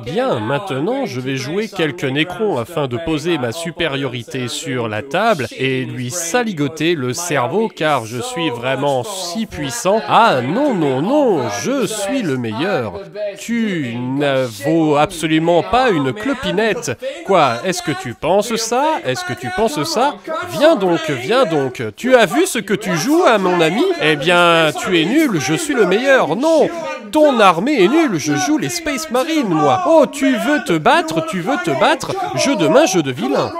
Bien, maintenant je vais jouer quelques nécrons afin de poser ma supériorité sur la table et lui saligoter le cerveau car je suis vraiment si puissant. Ah non, non, non, je suis le meilleur. Tu ne vaux absolument pas une clopinette. Quoi, est-ce que tu penses ça? Est-ce que tu penses ça? Viens donc, viens donc. Tu as vu ce que tu joues à mon ami? Eh bien, tu es nul, je suis le meilleur. Non, ton armée est nulle, je joue les Space Marines, moi. Oh, tu veux te battre, tu veux te battre? Jeu de main, jeu de vilain.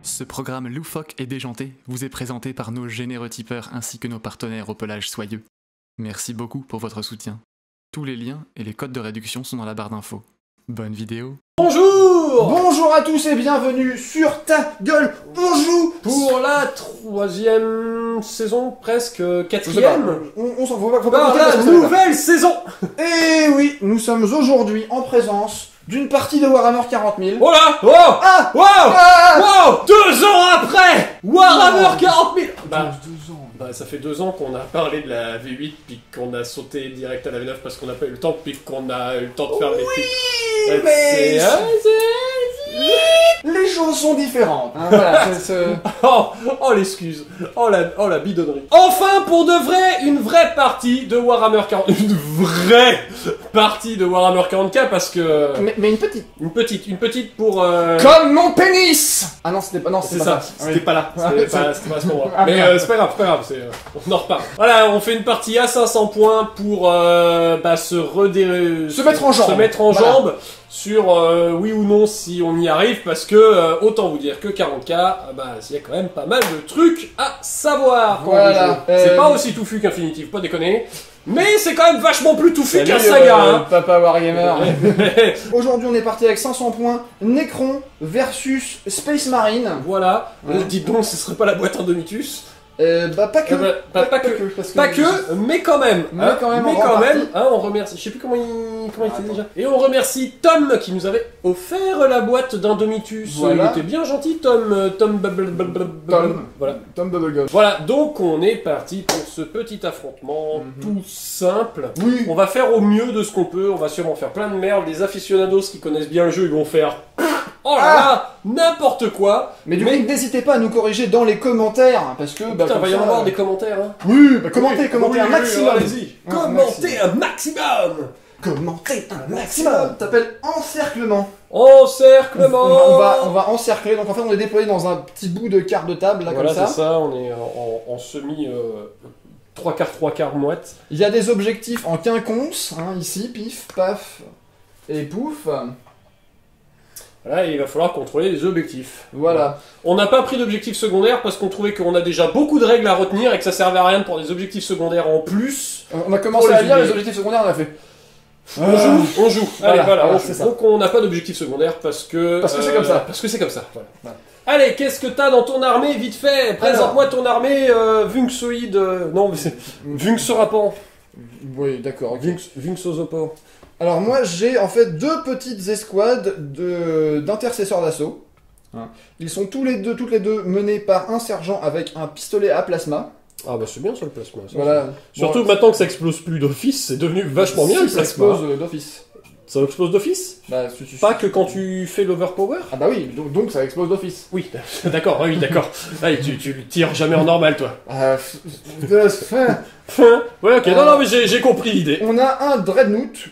Ce programme loufoque et déjanté vous est présenté par nos généreux tipeurs ainsi que nos partenaires au pelage soyeux. Merci beaucoup pour votre soutien. Tous les liens et les codes de réduction sont dans la barre d'infos. Bonne vidéo. Bonjour! Bonjour à tous et bienvenue sur Ta Gueule, on joue! Pour la troisième saison, presque quatrième. On s'en faut pas Par compter parce la que ça nouvelle saison! Et oui, nous sommes aujourd'hui en présence d'une partie de Warhammer 40 000. Oh là! Oh! Ah! Wow! Ah! Wow! 2 ans après! Warhammer 40 000! Bah, 2 ans. bah, ça fait 2 ans qu'on a parlé de la V8, puis qu'on a sauté direct à la V9 parce qu'on n'a pas eu le temps, puis qu'on a eu le temps de faire les trucs. Mais C'est- les choses sont différentes. Hein, voilà, Oh l'excuse. Oh la bidonnerie. Enfin, pour de vrai, une vraie partie de Warhammer 40... Une vraie partie de Warhammer 40k parce que... mais une petite. Une petite pour... Comme mon pénis! Ah non, c'était pas, non, C'est c'était ça, pas c'était pas là, c'était pas à ce moment-là. Ah, Mais merde. c'est pas grave, on en reparle. Voilà, on fait une partie à 500 points pour Se mettre en jambe. Se mettre en Voilà. jambe sur oui ou non si on y arrive, parce que autant vous dire que 40k, il y a quand même pas mal de trucs à savoir quand Voilà. on joue. C'est pas aussi touffu qu'Infinitive, pas déconner, mais c'est quand même vachement plus touffu qu'un Salut, saga. Hein. Papa Wargamer. Aujourd'hui, on est parti avec 500 points. Necron versus Space Marine. Voilà, Ouais. dites donc, ce serait pas la boîte Indomitus? Pas que. Pas que. parce que Pas que, mais quand même. Mais hein, quand même, mais en quand grande même, partie. hein, on remercie. Je sais plus comment il était déjà. Et on remercie Tom qui nous avait offert la boîte d'Indomitus. Voilà. Il était bien gentil, Tom. Tom. Voilà. Tom Bubblegum. Voilà, donc on est parti pour ce petit affrontement tout simple. Oui. On va faire au mieux de ce qu'on peut. On va sûrement faire plein de merde. Les aficionados qui connaissent bien le jeu, ils vont faire. Oh là là, n'importe quoi. Mais du coup, n'hésitez pas à nous corriger dans les commentaires, parce que... Putain, comme va y en ça, avoir des commentaires. Hein. Oui, bah commentez Oui, un oui, maximum. Allez-y. Un Commentez un maximum. Commentez un maximum. Ça s'appelle encerclement. Encerclement. On va encercler, donc en fait on est déployé dans un petit bout de quart de table, là, Voilà, comme c'est ça. ça, on est en semi 3 quarts moite. Il y a des objectifs en quinconce, hein, ici, pif, paf, et pouf. Voilà, et il va falloir contrôler les objectifs. Voilà. On n'a pas pris d'objectifs secondaires parce qu'on trouvait qu'on a déjà beaucoup de règles à retenir et que ça servait à rien pour des objectifs secondaires en plus. On a commencé Pour à les lire les oublier. objectifs secondaires, on a fait... On joue. Voilà, Allez, voilà, voilà, on c'est joue. ça. Donc on n'a pas d'objectifs secondaires parce que... Parce que c'est comme ça. Parce que c'est comme ça, voilà. Voilà. Allez, qu'est-ce que t'as dans ton armée, vite fait? Présente-moi ton armée Vunxoïde... non, mais c'est... Vunxorapan. Oui, d'accord, ok. Vunxosopo. Alors moi j'ai en fait deux petites escouades d'intercesseurs d'assaut. Hein. Ils sont toutes les deux menés par un sergent avec un pistolet à plasma. Ah bah c'est bien ça le plasma. Ça, Voilà. surtout Bon, maintenant que ça explose plus d'office, c'est devenu vachement bien si, le ça plasma. explose d'office. Ça explose d'office? Bah, Pas que quand tu fais l'overpower? Ah bah oui, donc ça explose d'office. Oui, d'accord, oui, d'accord. Ah, tu le tires jamais en normal, toi. Ouais, ok, non, mais j'ai compris l'idée. On a un dreadnought,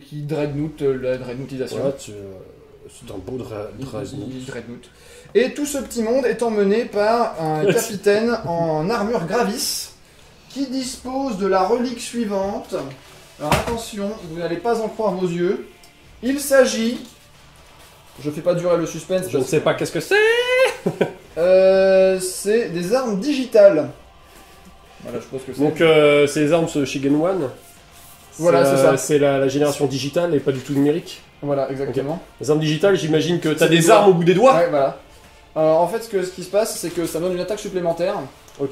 qui dreadnought la dreadnoughtisation. Voilà, c'est un beau dreadnought. Et tout ce petit monde étant mené par un capitaine en armure gravis qui dispose de la relique suivante. Alors attention, vous n'allez pas en croire vos yeux. Il s'agit... Je fais pas durer le suspense. Je ne sais pas qu'est-ce que c'est. C'est des armes digitales. Voilà, je pense que c'est... Donc, c'est les armes Shigen One. Voilà, c'est ça. C'est la génération digitale et pas du tout numérique. Voilà, exactement. Les armes digitales, j'imagine que t'as C'est des des armes doigts. au bout des doigts. Ouais, voilà. En fait, ce qui se passe, c'est que ça donne une attaque supplémentaire. Ok.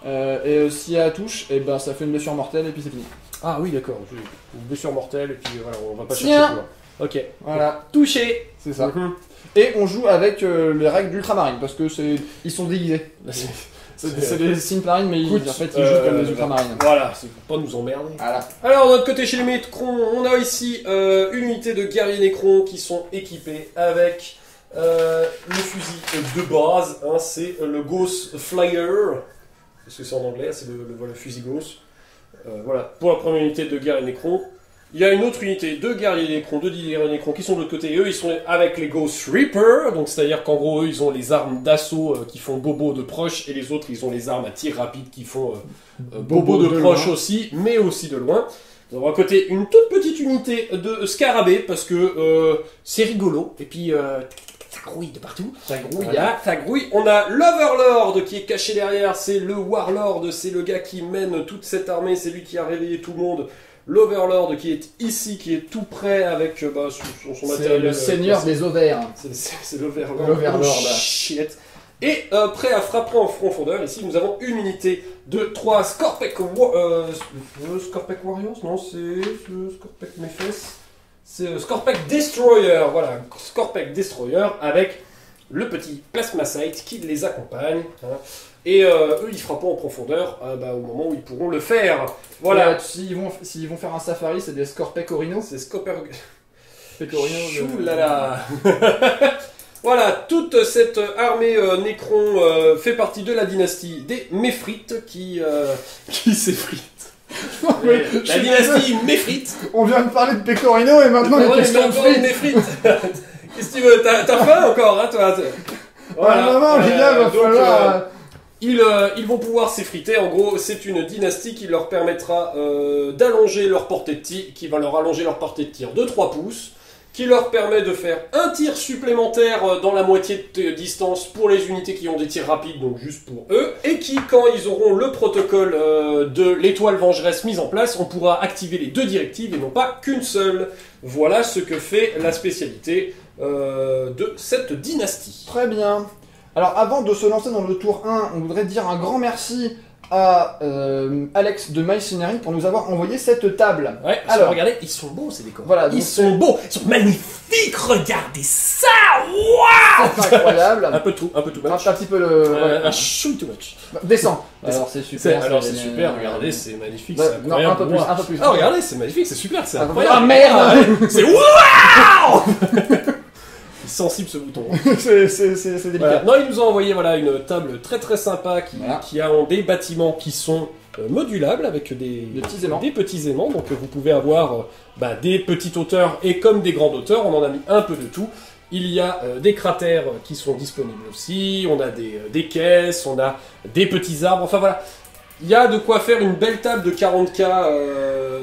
Et si elle touche, et ben ça fait une blessure mortelle et puis c'est fini. Ah oui, d'accord. Une blessure mortelle et puis voilà, on va pas Tiens. chercher plus loin. Ok. Voilà, Touché. c'est ça. Mhm. Et on joue avec les règles d'ultramarine parce que ils sont déguisés. Là, C'est des Synthmarines, mais Écoute, en fait ils jouent comme des ultramarines. Voilà, c'est pour pas nous emmerder. Voilà. Alors, de notre côté, chez les Nécrons, on a ici une unité de guerriers Nécrons qui sont équipés avec le fusil de base. Hein, c'est le Gauss Flyer. Parce que c'est en anglais, c'est le fusil Gauss. Voilà, pour la première unité de guerriers Nécrons. Il y a une autre unité de guerriers Nécrons, de guerriers Nécrons qui sont de l'autre côté. Eux, ils sont avec les Ghost Reaper. Donc, c'est-à-dire qu'en gros, eux, ils ont les armes d'assaut qui font bobo de proche. Et les autres, ils ont les armes à tir rapide qui font bobo de proche loin. aussi, mais aussi de loin. Nous avons à côté une toute petite unité de scarabée parce que c'est rigolo. Et puis, ça grouille de partout. Ça grouille. Voilà, ça grouille. On a l'Overlord qui est caché derrière. C'est le Warlord. C'est le gars qui mène toute cette armée. C'est lui qui a réveillé tout le monde. L'Overlord qui est ici, qui est tout près avec son C'est matériel. le seigneur des ovaires. C'est l'Overlord. L'Overlord, Oh, là. shit. Et prêt à frapper en profondeur, ici nous avons une unité de 3 Scorpec Warriors. Non, c'est Scorpec Mephes. C'est Scorpec Destroyer. Voilà, Scorpec Destroyer avec le petit Plasma Sight qui les accompagne. Hein. Et eux, ils frapperont en profondeur au moment où ils pourront le faire. Voilà. S'ils vont faire un safari, c'est des Scorpec Orino. C'est Scorpec. Pecorino. Chou là là. Voilà, toute cette armée Nécron fait partie de la dynastie des Méphrites qui s'effrite. Mais La dynastie Méphrites. On vient de parler de Pecorino et maintenant il est question de frites. Méphrites. Qu'est-ce que tu veux? T'as faim encore, hein, toi? Voilà. Non, les gars, va donc, falloir. ils vont pouvoir s'effriter. En gros, c'est une dynastie qui leur permettra d'allonger leur portée de tir, qui va leur allonger leur portée de tir de 3 pouces, qui leur permet de faire un tir supplémentaire dans la moitié de distance pour les unités qui ont des tirs rapides, donc juste pour eux, et qui, quand ils auront le protocole de l'étoile vengeresse mis en place, on pourra activer les 2 directives et non pas qu'une seule. Voilà ce que fait la spécialité de cette dynastie. Très bien. Alors avant de se lancer dans le tour 1, on voudrait dire un grand merci à Alex de MyScenery pour nous avoir envoyé cette table. Ouais, Alors, regardez, ils sont beaux ces décors. Voilà, donc ils sont beaux, ils sont magnifiques, regardez ça. Waouh, c'est incroyable. un peu too Un much. petit peu le... Un chou too much. Descends. Descends. Alors c'est super. Alors c'est super, regardez, c'est magnifique, Bah, c'est non, incroyable. un peu plus, Wow. un peu plus. Ah regardez, c'est magnifique, c'est super, c'est Ah, incroyable. ah, merde. Ouais, c'est waouh. Il est sensible ce bouton. c'est délicat. Voilà. Non, ils nous ont envoyé une table très très sympa Voilà. qui a des bâtiments qui sont modulables avec des petits aimants. des petits aimants. Donc vous pouvez avoir des petites hauteurs et comme des grandes hauteurs. On en a mis un peu de tout. Il y a des cratères qui sont disponibles aussi. On a des caisses, on a des petits arbres. Enfin voilà. Il y a de quoi faire une belle table de 40K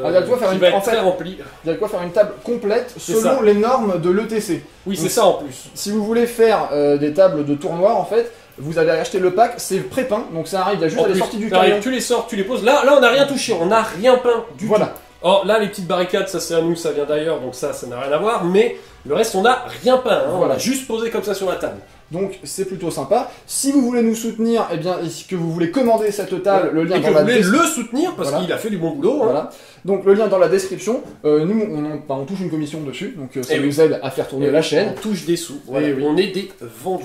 il y a de quoi faire qui une- va être en fait, très remplie. Il y a de quoi faire une table complète C'est selon ça. les normes de l'ETC. Oui, c'est Donc, ça en plus. Si vous voulez faire des tables de tournoi, en fait, vous allez acheter le pack, c'est pré-peint, donc ça arrive, il y a juste En à la plus, sortie du t'arrives, camion. tu les sors, tu les poses. Là, on n'a rien touché, on n'a rien peint du tout. Voilà. Oh, là, les petites barricades, ça c'est à nous, ça vient d'ailleurs, donc ça n'a rien à voir. Mais le reste, on n'a rien peint. Hein, Voilà. On a juste posé comme ça sur la table. Donc c'est plutôt sympa. Si vous voulez nous soutenir, et que vous voulez commander cette table, le lien Et dans que la vous voulez description. le soutenir parce Voilà. qu'il a fait du bon boulot. Hein. Voilà. Donc le lien dans la description. Nous, on touche une commission dessus, donc ça Eh oui. nous aide à faire tourner la chaîne. On touche des sous. Voilà. Eh oui. On est des vendus.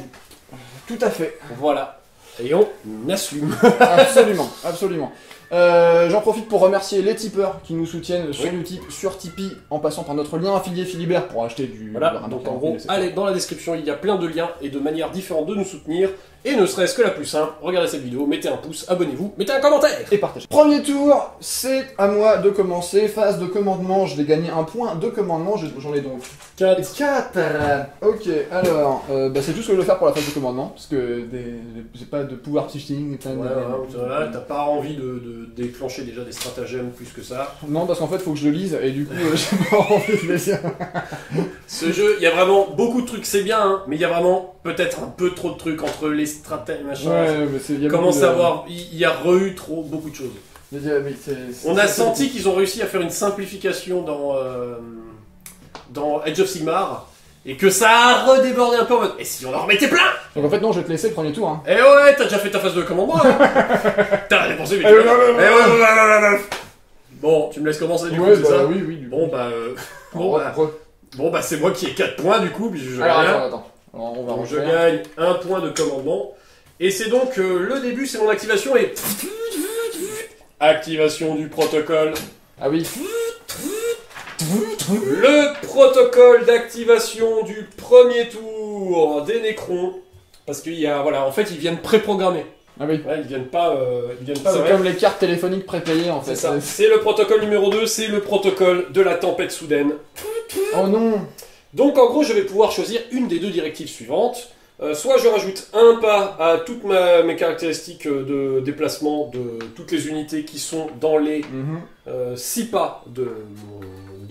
Tout à fait. Voilà. Et on assume. Absolument, absolument. J'en profite pour remercier les tipeurs qui nous soutiennent sur Utip, sur Tipeee, en passant par notre lien affilié Philibert pour acheter du... Voilà, un donc temps, en gros, etc. allez dans la description, il y a plein de liens et de manières différentes de nous soutenir. Et ne serait-ce que la plus simple, regardez cette vidéo, mettez un pouce, abonnez-vous, mettez un commentaire. Et partagez. Premier tour, c'est à moi de commencer. Phase de commandement, je vais gagner un point de commandement, j'en ai donc 4. Ok, alors, c'est tout ce que je veux faire pour la phase de commandement, parce que j'ai pas de pouvoir psychique, pas de- Voilà, t'as pas envie de déclencher déjà des stratagèmes plus que ça. Non, parce qu'en fait, faut que je le lise, et du coup, j'ai pas envie de le dire. Ce jeu, il y a vraiment beaucoup de trucs, c'est bien, hein, mais il y a vraiment peut-être un peu trop de trucs entre les stratagèmes, machin. mais c'est... il y a Comment beaucoup de- savoir, il y a eu beaucoup de choses. Oui, On a senti qu'ils ont réussi à faire une simplification dans Age of Sigmar, et que ça a redébordé un peu en mode et si on en remettait plein? Donc en fait, non, je vais te laisser le premier tour. Hein. Eh ouais, t'as déjà fait ta phase de commandement, hein. T'as dépensé, mais tu ouais. Bon, tu me laisses commencer du coup, c'est ça? Oui, oui. Bon, bah, c'est moi qui ai 4 points du coup, puis je Alors, gagne. attends. Alors, on va Donc, je refaire. gagne 1 point de commandement. Et c'est donc le début, c'est mon activation et. Activation du protocole. Ah oui. Le protocole d'activation du premier tour des Nécrons. Parce qu'il y a. Voilà, en fait, ils viennent préprogrammés. Ah oui. Ouais, ils viennent pas. C'est ouais. comme les cartes téléphoniques prépayées en fait. C'est ça. C'est le protocole numéro 2, c'est le protocole de la tempête soudaine. Oh non. Donc en gros, je vais pouvoir choisir une des 2 directives suivantes. Soit je rajoute un pas à toutes mes caractéristiques de déplacement de toutes les unités qui sont dans les 6 pas de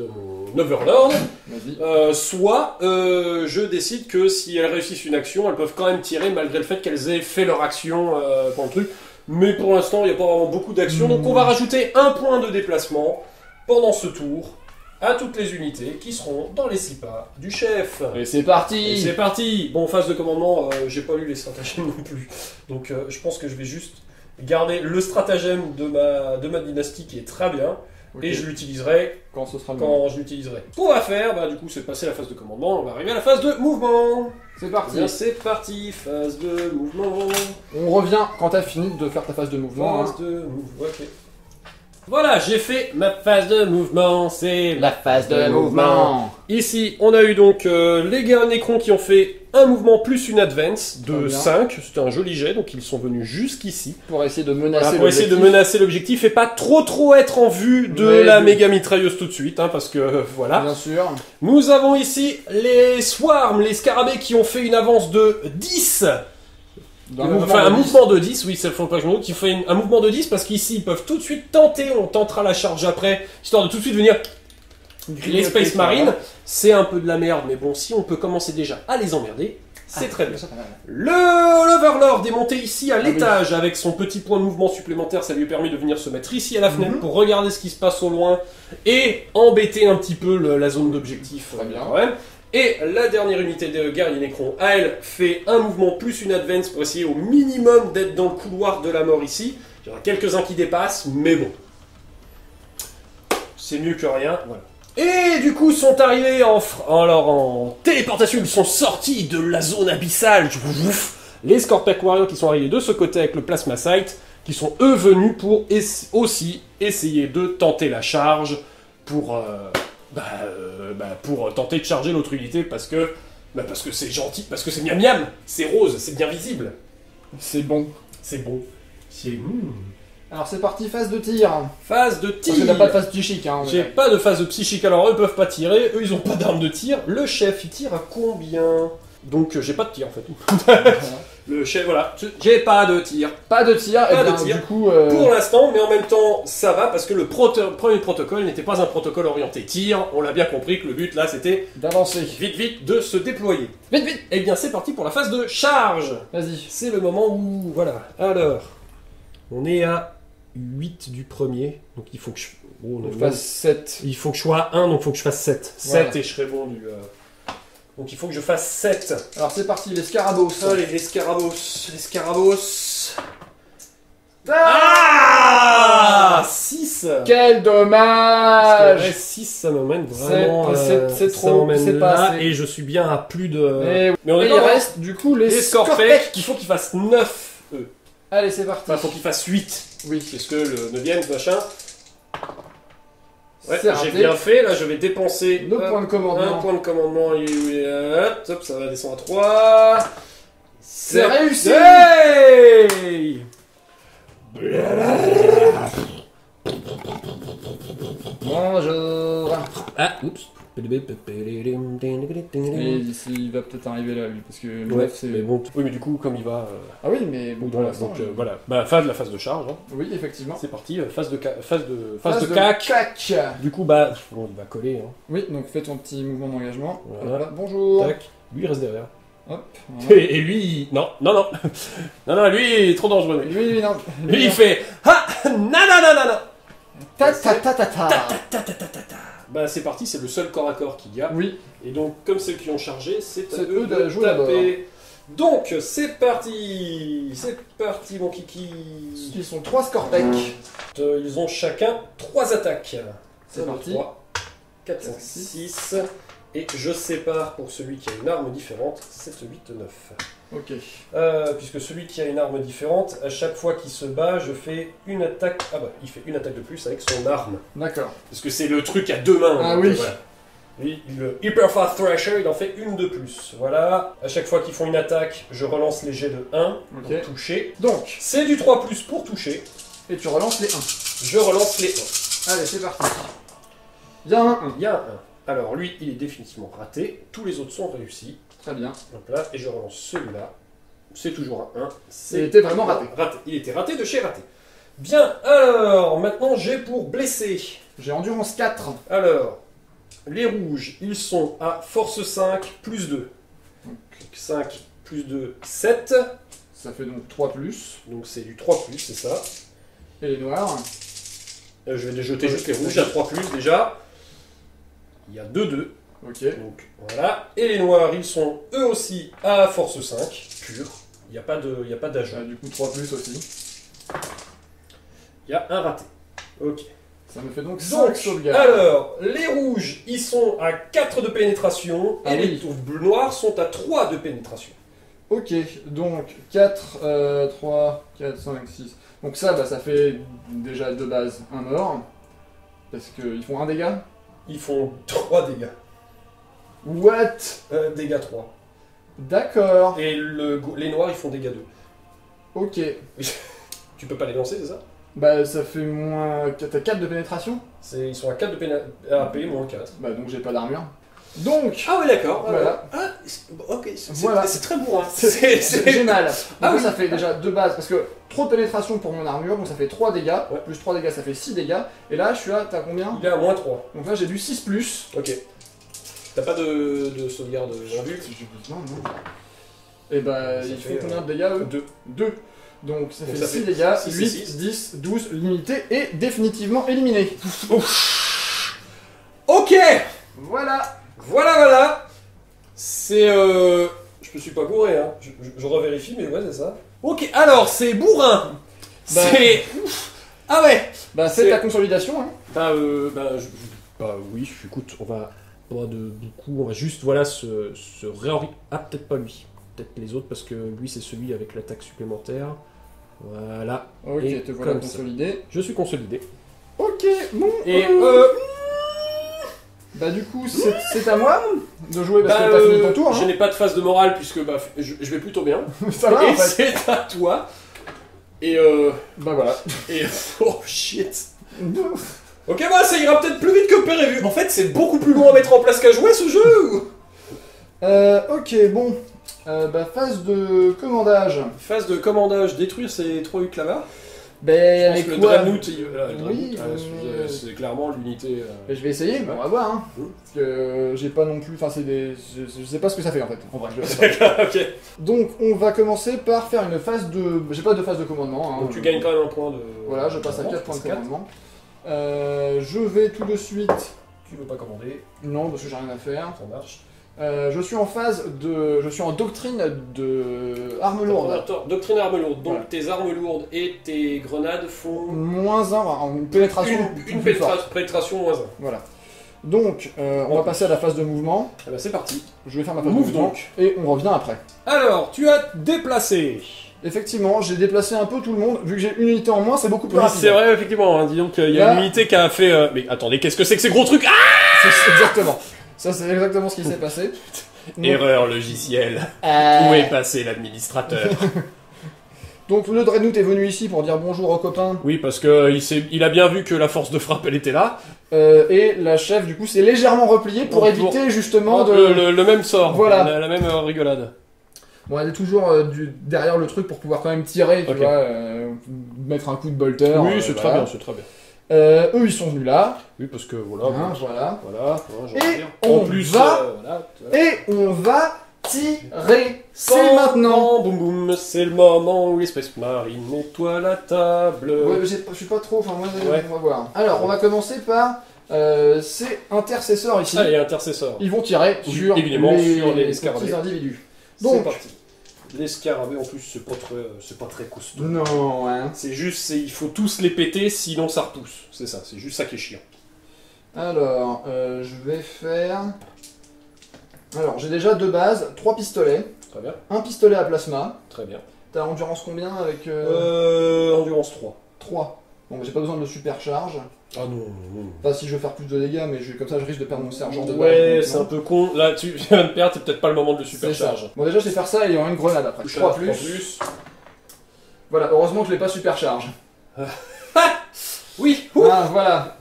mon Overlord. Vas-y. Soit je décide que si elles réussissent une action, elles peuvent quand même tirer malgré le fait qu'elles aient fait leur action pour le truc. Mais pour l'instant, il n'y a pas vraiment beaucoup d'actions. Donc on va rajouter un point de déplacement pendant ce tour à toutes les unités qui seront dans les 6 pas du chef. Et c'est parti. Et c'est parti. Bon, phase de commandement, j'ai pas lu les stratagèmes non plus. Donc je pense que je vais juste garder le stratagème de ma dynastie qui est très bien. Ok. Et je l'utiliserai Quand ce sera le quand je l'utiliserai. Ce qu'on va faire, bah du coup c'est passer la phase de commandement, on va arriver à la phase de mouvement. C'est parti. Bien, c'est parti, phase de mouvement. On revient quand t'as fini de faire ta phase de mouvement. Phase de mouvement, ok. Voilà, j'ai fait ma phase de mouvement, c'est La phase de mouvement. Ici, on a eu donc les gars Nécrons qui ont fait un mouvement plus une advance Très de bien. 5. C'était un joli jet, donc ils sont venus jusqu'ici. Pour essayer de menacer Voilà, pour essayer de menacer l'objectif et pas trop être en vue de Ouais, la de- méga mitrailleuse tout de suite, hein, parce que voilà. Bien sûr. Nous avons ici les Swarms, les scarabées qui ont fait une avance de 10. D'un Un de mouvement de 10, oui, c'est le fond pas que qui fait un mouvement de 10 parce qu'ici ils peuvent tout de suite tenter, on tentera la charge après, histoire de tout de suite venir. Les Space Marines, c'est un peu de la merde, mais bon, si on peut commencer déjà à les emmerder, c'est très bien. L'Overlord est monté ici à l'étage avec son petit point de mouvement supplémentaire, ça lui a permis de venir se mettre ici à la fenêtre pour regarder ce qui se passe au loin et embêter un petit peu la zone d'objectif Très bien. quand même. Et la dernière unité de guerrier Nécron, elle, fait un mouvement plus une advance pour essayer au minimum d'être dans le couloir de la mort ici. Il y en a quelques-uns qui dépassent, mais bon. C'est mieux que rien, voilà. Et du coup, sont arrivés en téléportation, ils sont sortis de la zone abyssale. Les Scorpion Warriors qui sont arrivés de ce côté avec le Plasma Sight, qui sont eux venus pour aussi essayer de tenter la charge pour tenter de charger l'autre unité parce que c'est gentil, parce que c'est miam miam, c'est rose, c'est bien visible. C'est bon. C'est bon. C'est Alors c'est parti, phase de tir. phase de Parce tir. que t'as pas de phase psychique, hein. J'ai pas de phase de psychique, alors eux peuvent pas tirer, eux ils ont pas d'arme de tir. Le chef il tire à combien? Donc j'ai pas de tir en fait. Le chef, voilà, j'ai pas de tir. Pas de tir, Pas et bien, de tir. du coup... Pour l'instant, mais en même temps ça va parce que le premier protocole n'était pas un protocole orienté tir. On l'a bien compris que le but là c'était d'avancer. vite de se déployer. Vite, vite. Et bien c'est parti pour la phase de charge. Vas-y. C'est le moment où, voilà, alors, on est à 8 du premier, donc il faut que je... Oh, on est Phase 7. il faut que je sois à 1, donc il faut que je fasse 7. Voilà. 7 et je serai bon du... Donc il faut que je fasse 7. Alors c'est parti, les scarabos. Allez, les scarabos. Les scarabos. Ah 6. Quel dommage. 6, ça m'emmène vraiment... C'est ça trop, m'emmène c'est pas là, assez. et je suis bien à plus de... Et, Mais on est et il pas reste du coup les les Scorpec, il faut qu'ils fassent 9, eux. Allez, c'est parti. Enfin, il faut qu'ils fassent 8. Oui. Parce que le 9ème, machin... Ouais, C'est j'ai raté. bien fait, là je vais dépenser Nos points de commandement. un point de commandement, hop, ça va descendre à 3. C'est réussi. Hey Bonjour. Ah, oups. Et il va peut-être arriver là, lui, parce que le Ouais, 9, c'est... mais bon, oui, mais du coup, comme il va... Ah oui, mais bon, pour voilà, l'instant... donc voilà. Bah, fin de la phase de charge. Hein. Oui, effectivement. C'est parti, phase de cac. cac. Du coup, bah, bon, il va coller. Hein. Oui, donc fais ton petit mouvement d'engagement. Voilà. Bonjour. Tac. Lui, il reste derrière. Hop. Voilà. Et lui, non. non, lui, il est trop dangereux. Lui, non. Lui, il fait... Ah, non. Ta ta ta ta ta. Ta ta ta ta ta ta. Bah c'est parti, c'est le seul corps à corps qu'il y a. Oui. Et donc, comme ceux qui ont chargé, c'est à C'est eux eux de de jouer d'abord. taper. Donc, c'est parti. C'est parti, mon kiki. Ils sont 3 Scorpec. Ils ont chacun 3 attaques. C'est parti. 3, 4, 5, 6. Et je sépare pour celui qui a une arme différente, 7, 8, 9. Ok. Puisque celui qui a une arme différente, à chaque fois qu'il se bat, je fais une attaque. Ah bah, il fait une attaque de plus avec son arme. D'accord. Parce que c'est le truc à 2 mains. Ah donc, oui. voilà. Lui, le Hyper Fast Thrasher, il en fait une de plus. Voilà. À chaque fois qu'ils font une attaque, je relance les jets de 1 Ok. pour toucher. Donc, C'est du 3 plus pour toucher. et tu relances les 1. Je relance les 1. Allez, c'est parti. Il y a un 1. Il y a un 1. Alors lui, il est définitivement raté. Tous les autres sont réussis. Très bien. Donc là, et je relance celui-là. C'est toujours un 1. Il était vraiment raté. Il était raté de chez raté. Bien, alors, maintenant j'ai pour blesser. J'ai endurance 4. Alors, les rouges, ils sont à force 5 plus 2. Donc 5 plus 2, 7. Ça fait donc 3 plus. Donc c'est du 3 plus, c'est ça. Et les noirs. Je vais déjeter juste les rouges à 3 plus déjà. Il y a 2-2. Ok. Donc voilà. Et les noirs, ils sont eux aussi à force 5, pur. Il n'y a pas d'ajout. Du coup 3 plus aussi. Il y a un raté. Ok. Ça me fait donc 5 Donc, sauvegardes. alors, les rouges, ils sont à 4 de pénétration. Ah et les oui. noirs sont à 3 de pénétration. Ok, donc 4, 3, 4, 5, 6. Donc ça, bah, ça fait déjà de base un mort. Parce qu'ils font un dégât. Ils font 3 dégâts. What? Dégâts 3. D'accord. Et les noirs, ils font dégâts 2. Ok. Tu peux pas les lancer, c'est ça? Bah ça fait moins... T'as 4 de pénétration? Ils sont à 4 de AP, moins 4. Bah donc j'ai pas d'armure. Donc... Ah ouais, d'accord. Voilà. Ah, ok, Voilà. c'est très bourrin. J'ai mal. Donc Ah là, oui. ça fait déjà de base, parce que trop de pénétration pour mon armure, donc ça fait 3 dégâts. Ouais. Plus 3 dégâts, ça fait 6 dégâts. Et là, je suis à... T'as combien? Il est à moins 3. Donc là, j'ai du 6 plus. Ok. T'as pas de sauvegarde invue? Non, non. Et bah, Ça il fait, fait combien de dégâts, eux? 2. 2. Donc ça Donc fait ça 6 fait dégâts, 6 et 8, 6. 10, 12, l'unité est définitivement éliminée. Ok. Voilà. Voilà. C'est je me suis pas gouré, hein. Je revérifie, mais ouais, c'est ça. Ok, alors, c'est bourrin. Bah. C'est... Ah ouais. Bah C'est- fais ta consolidation, hein. Bah oui, écoute, on va pas de beaucoup, on va juste, voilà, se réorienter. Ah, peut-être pas lui. Peut-être les autres, parce que lui, c'est celui avec l'attaque supplémentaire. Voilà. Ok, Et te voilà comme ça. consolidé. Je suis consolidé. Ok, bon. Et Bah du coup, c'est à moi de jouer parce bah, que t'as fini ton tour, je hein. n'ai pas de phase de morale, puisque bah, je vais plutôt bien. Ça va Et en fait. c'est à toi. Et Bah voilà. et oh shit. Ok, bah ça ira peut-être plus vite que prévu. En fait, c'est beaucoup plus long à mettre en place qu'à jouer ce jeu. Ok, bon. Bah phase de commandage. Phase de commandage, détruire ces 3 Uklava. Ben Je pense avec que le quoi? Dreadnought, Oui, c'est clairement l'unité. Mais je vais essayer, mais on va voir, hein. Mmh. Parce que j'ai pas non plus... Enfin, c'est des... Je sais pas ce que ça fait, en fait. En vrai, je sais pas. Ok. Donc, on va commencer par faire une phase de... J'ai pas de phase de commandement, hein. Donc tu gagnes quand même un point de. Voilà, je passe à 4 points de 4. commandement. Je vais tout de suite... Tu veux pas commander, Non, parce que j'ai rien à faire. ça marche. Je suis en phase de... Je suis en doctrine de... arme lourde. Attends, doctrine arme lourde. Donc Voilà. tes armes lourdes et tes grenades font Moins 1, en pénétration. une plus forte. pénétration moins 1. Voilà. Donc, on va passer à la phase de mouvement. Ah bah c'est parti. Je vais faire ma phase Move de mouvement. donc. Et on revient après. Alors, tu as déplacé. Effectivement, j'ai déplacé un peu tout le monde. Vu que j'ai une unité en moins, c'est beaucoup plus Oui, rapide. c'est vrai, effectivement. Hein. Dis donc, il y a Là- une unité qui a fait. Mais attendez, qu'est-ce que c'est que ces gros trucs? Ah, Exactement. Ça, c'est exactement ce qui s'est passé. Donc, erreur logicielle. euh, Où est passé l'administrateur? donc, le Dreadnought est venu ici pour dire bonjour aux copains. Oui, parce que il a bien vu que la force de frappe, elle était là. Et la chef, du coup, s'est légèrement repliée pour Donc, éviter justement de... Le même sort. Voilà. La même rigolade. Bon, elle est toujours derrière le truc pour pouvoir quand même tirer, tu Ok. vois, mettre un coup de bolter. Oui, c'est très voilà. bien, c'est très bien. Eux, ils sont venus là. Oui, parce que voilà. Hein, voilà. Voilà, j'ai envie de Et dire. on En plus, va- voilà, Et on va tirer. C'est maintenant. Boum boum, c'est le moment où l'espèce marine nettoie la table. Ouais, mais je suis pas trop, enfin moi Ouais. on va voir. Alors on va commencer par C'est intercesseur ici. Allez, intercesseur. Ils vont tirer Oui, sur évidemment, sur les petits scarabées. individus. C'est Donc, parti. Les scarabées, en plus, c'est pas très costaud. non, hein. C'est juste, il faut tous les péter, sinon ça repousse. C'est ça, c'est juste ça qui est chiant. Alors, je vais faire... Alors, j'ai déjà 2 bases, 3 pistolets, Très bien, un pistolet à plasma. très bien. T'as endurance combien avec Endurance 3. 3. Bon, j'ai pas besoin de le supercharge. Ah non, non. Enfin, si je veux faire plus de dégâts, mais comme ça, je risque de perdre mon sergent de base. Ouais, donc c'est non. un peu con. Là, tu viens de perdre, c'est peut-être pas le moment de le C'est ça. supercharge. Bon, déjà, je vais faire ça et il y aura une grenade après. Touche 3 à plus. Voilà, heureusement que je l'ai pas supercharge. Oui, Ah, voilà.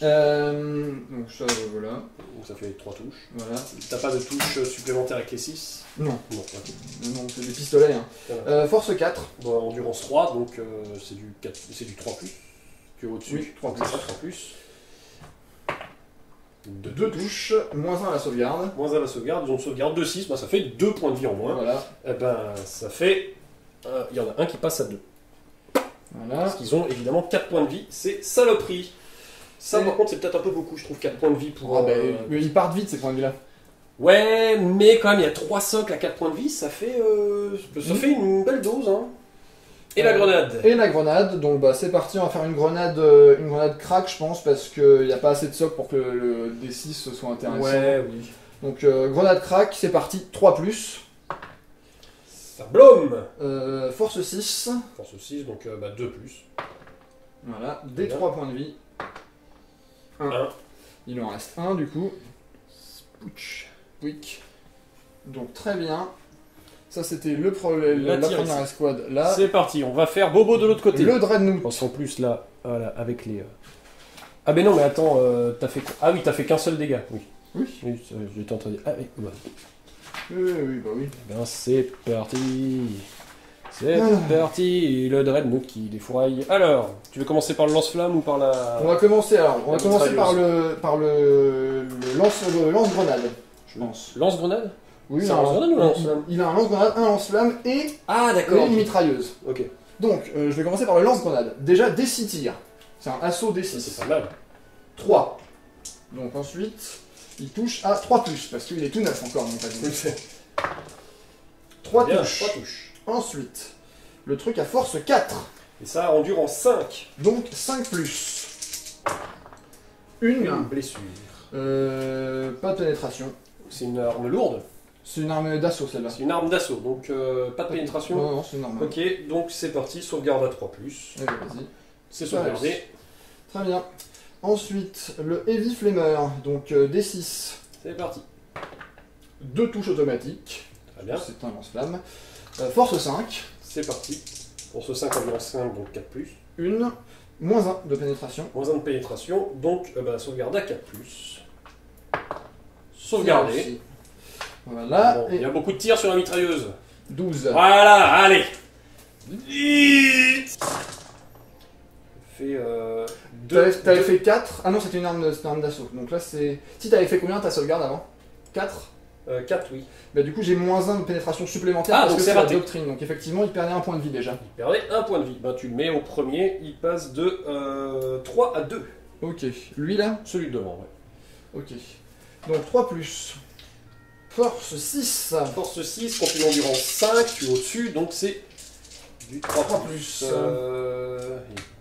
Donc ça, voilà. Donc ça fait 3 touches. Voilà. T'as pas de touche supplémentaire avec les 6? Non, Non, ok. non, c'est des pistolets. Hein. Voilà. Force 4. Bon, endurance 3, donc c'est du 4, c'est du 3+. Tu es au-dessus. Oui, 3+. C'est ça, 3+. 2 touches, moins 1 à la sauvegarde. Moins à la sauvegarde, ils ont sauvegarde de 6, bah ça fait 2 points de vie en moins. Voilà. Eh ben, ça fait... Il y en a un qui passe à 2. Voilà. Parce qu'ils ont évidemment 4 points de vie, c'est saloperie. Ça, Et- par contre, c'est peut-être un peu beaucoup, je trouve, 4 points de vie pour... Ah, mais ils partent vite ces points de vie là. Ouais, mais quand même, il y a 3 socles à 4 points de vie, ça fait une belle dose, hein. Et la grenade. Et la grenade, donc bah c'est parti, on va faire une grenade crack je pense, parce qu'il n'y a pas assez de soc pour que le D6 soit intéressant. Ouais, oui. Donc grenade crack, c'est parti, 3 plus. Ça blôme. Force 6. Force 6, donc 2 plus. Voilà, des Bien. 3 points de vie. 1. Un. Il en reste 1 du coup. Spouch. Wick. Donc très bien. Ça c'était La la tire première ici. escouade là. C'est parti, on va faire Bobo de l'autre côté. Le Dreadnought. Parce qu'en plus, là, voilà, avec les... Ah mais non, mais attends, t'as fait... Ah oui, t'as fait qu'un seul dégât, oui. Oui. Oui, j'étais en train de dire... Ah oui, bah. Oui, bah oui. Eh ben, c'est parti. C'est Ah. parti, le Dreadnought qui défouraille. Alors, tu veux commencer par le lance-flamme ou par la... On va commencer alors. On va La commencer mitrailleuse. par le lance-grenade, je pense. Lance-grenade? Oui, C'est un lance-grenade ou un lance-flamme? il a un lance-grenade, un lance-flamme et Ah une mitrailleuse. Ok, Donc, je vais commencer par le lance-grenade. Déjà, D6 tirs. C'est un assaut ça, D6. c'est pas mal. 3. Donc ensuite, il touche à 3 plus, parce qu'il est tout neuf encore, mon pavillon. 3 Bien, touches. 3 touches. Ensuite, le truc à force 4. Et ça endure en 5. Donc 5 plus. Une Une. blessure. Pas de pénétration. C'est une arme lourde. C'est une arme d'assaut celle-là. C'est une arme d'assaut, donc pas de pénétration. Non, non, c'est normal. Ok, donc c'est parti, sauvegarde à 3+. Allez, vas-y. C'est sauvegardé. Très bien. Ensuite, le Heavy Flamer, donc D6. C'est parti. 2 touches automatiques. Très bien. C'est un lance-flamme. Force 5. C'est parti. Pour ce 5 endurance 5, donc 4+. Une. Moins 1 de pénétration. Moins 1 de pénétration, donc sauvegarde à 4+. Sauvegardé. Aussi. Voilà. Bon, il Et y a beaucoup de tirs sur la mitrailleuse. 12. Voilà, allez. Vite. Fait T'avais fait 4. Ah non, c'était une arme d'assaut. Donc là, c'est. Si t'avais fait combien ta sauvegarde avant 4. 4, oui. Bah, du coup, j'ai moins 1 de pénétration supplémentaire Ah, parce donc que c'est c'est la raté. doctrine. Donc effectivement, il perdait un point de vie déjà. Il perdait 1 point de vie. Ben, tu le mets au premier, il passe de 3 à 2. Ok. Lui là Celui de devant, ouais. Ok. Donc 3 plus. Force 6. Force 6, contre une endurance 5, tu es au-dessus, donc c'est du 3 3 plus.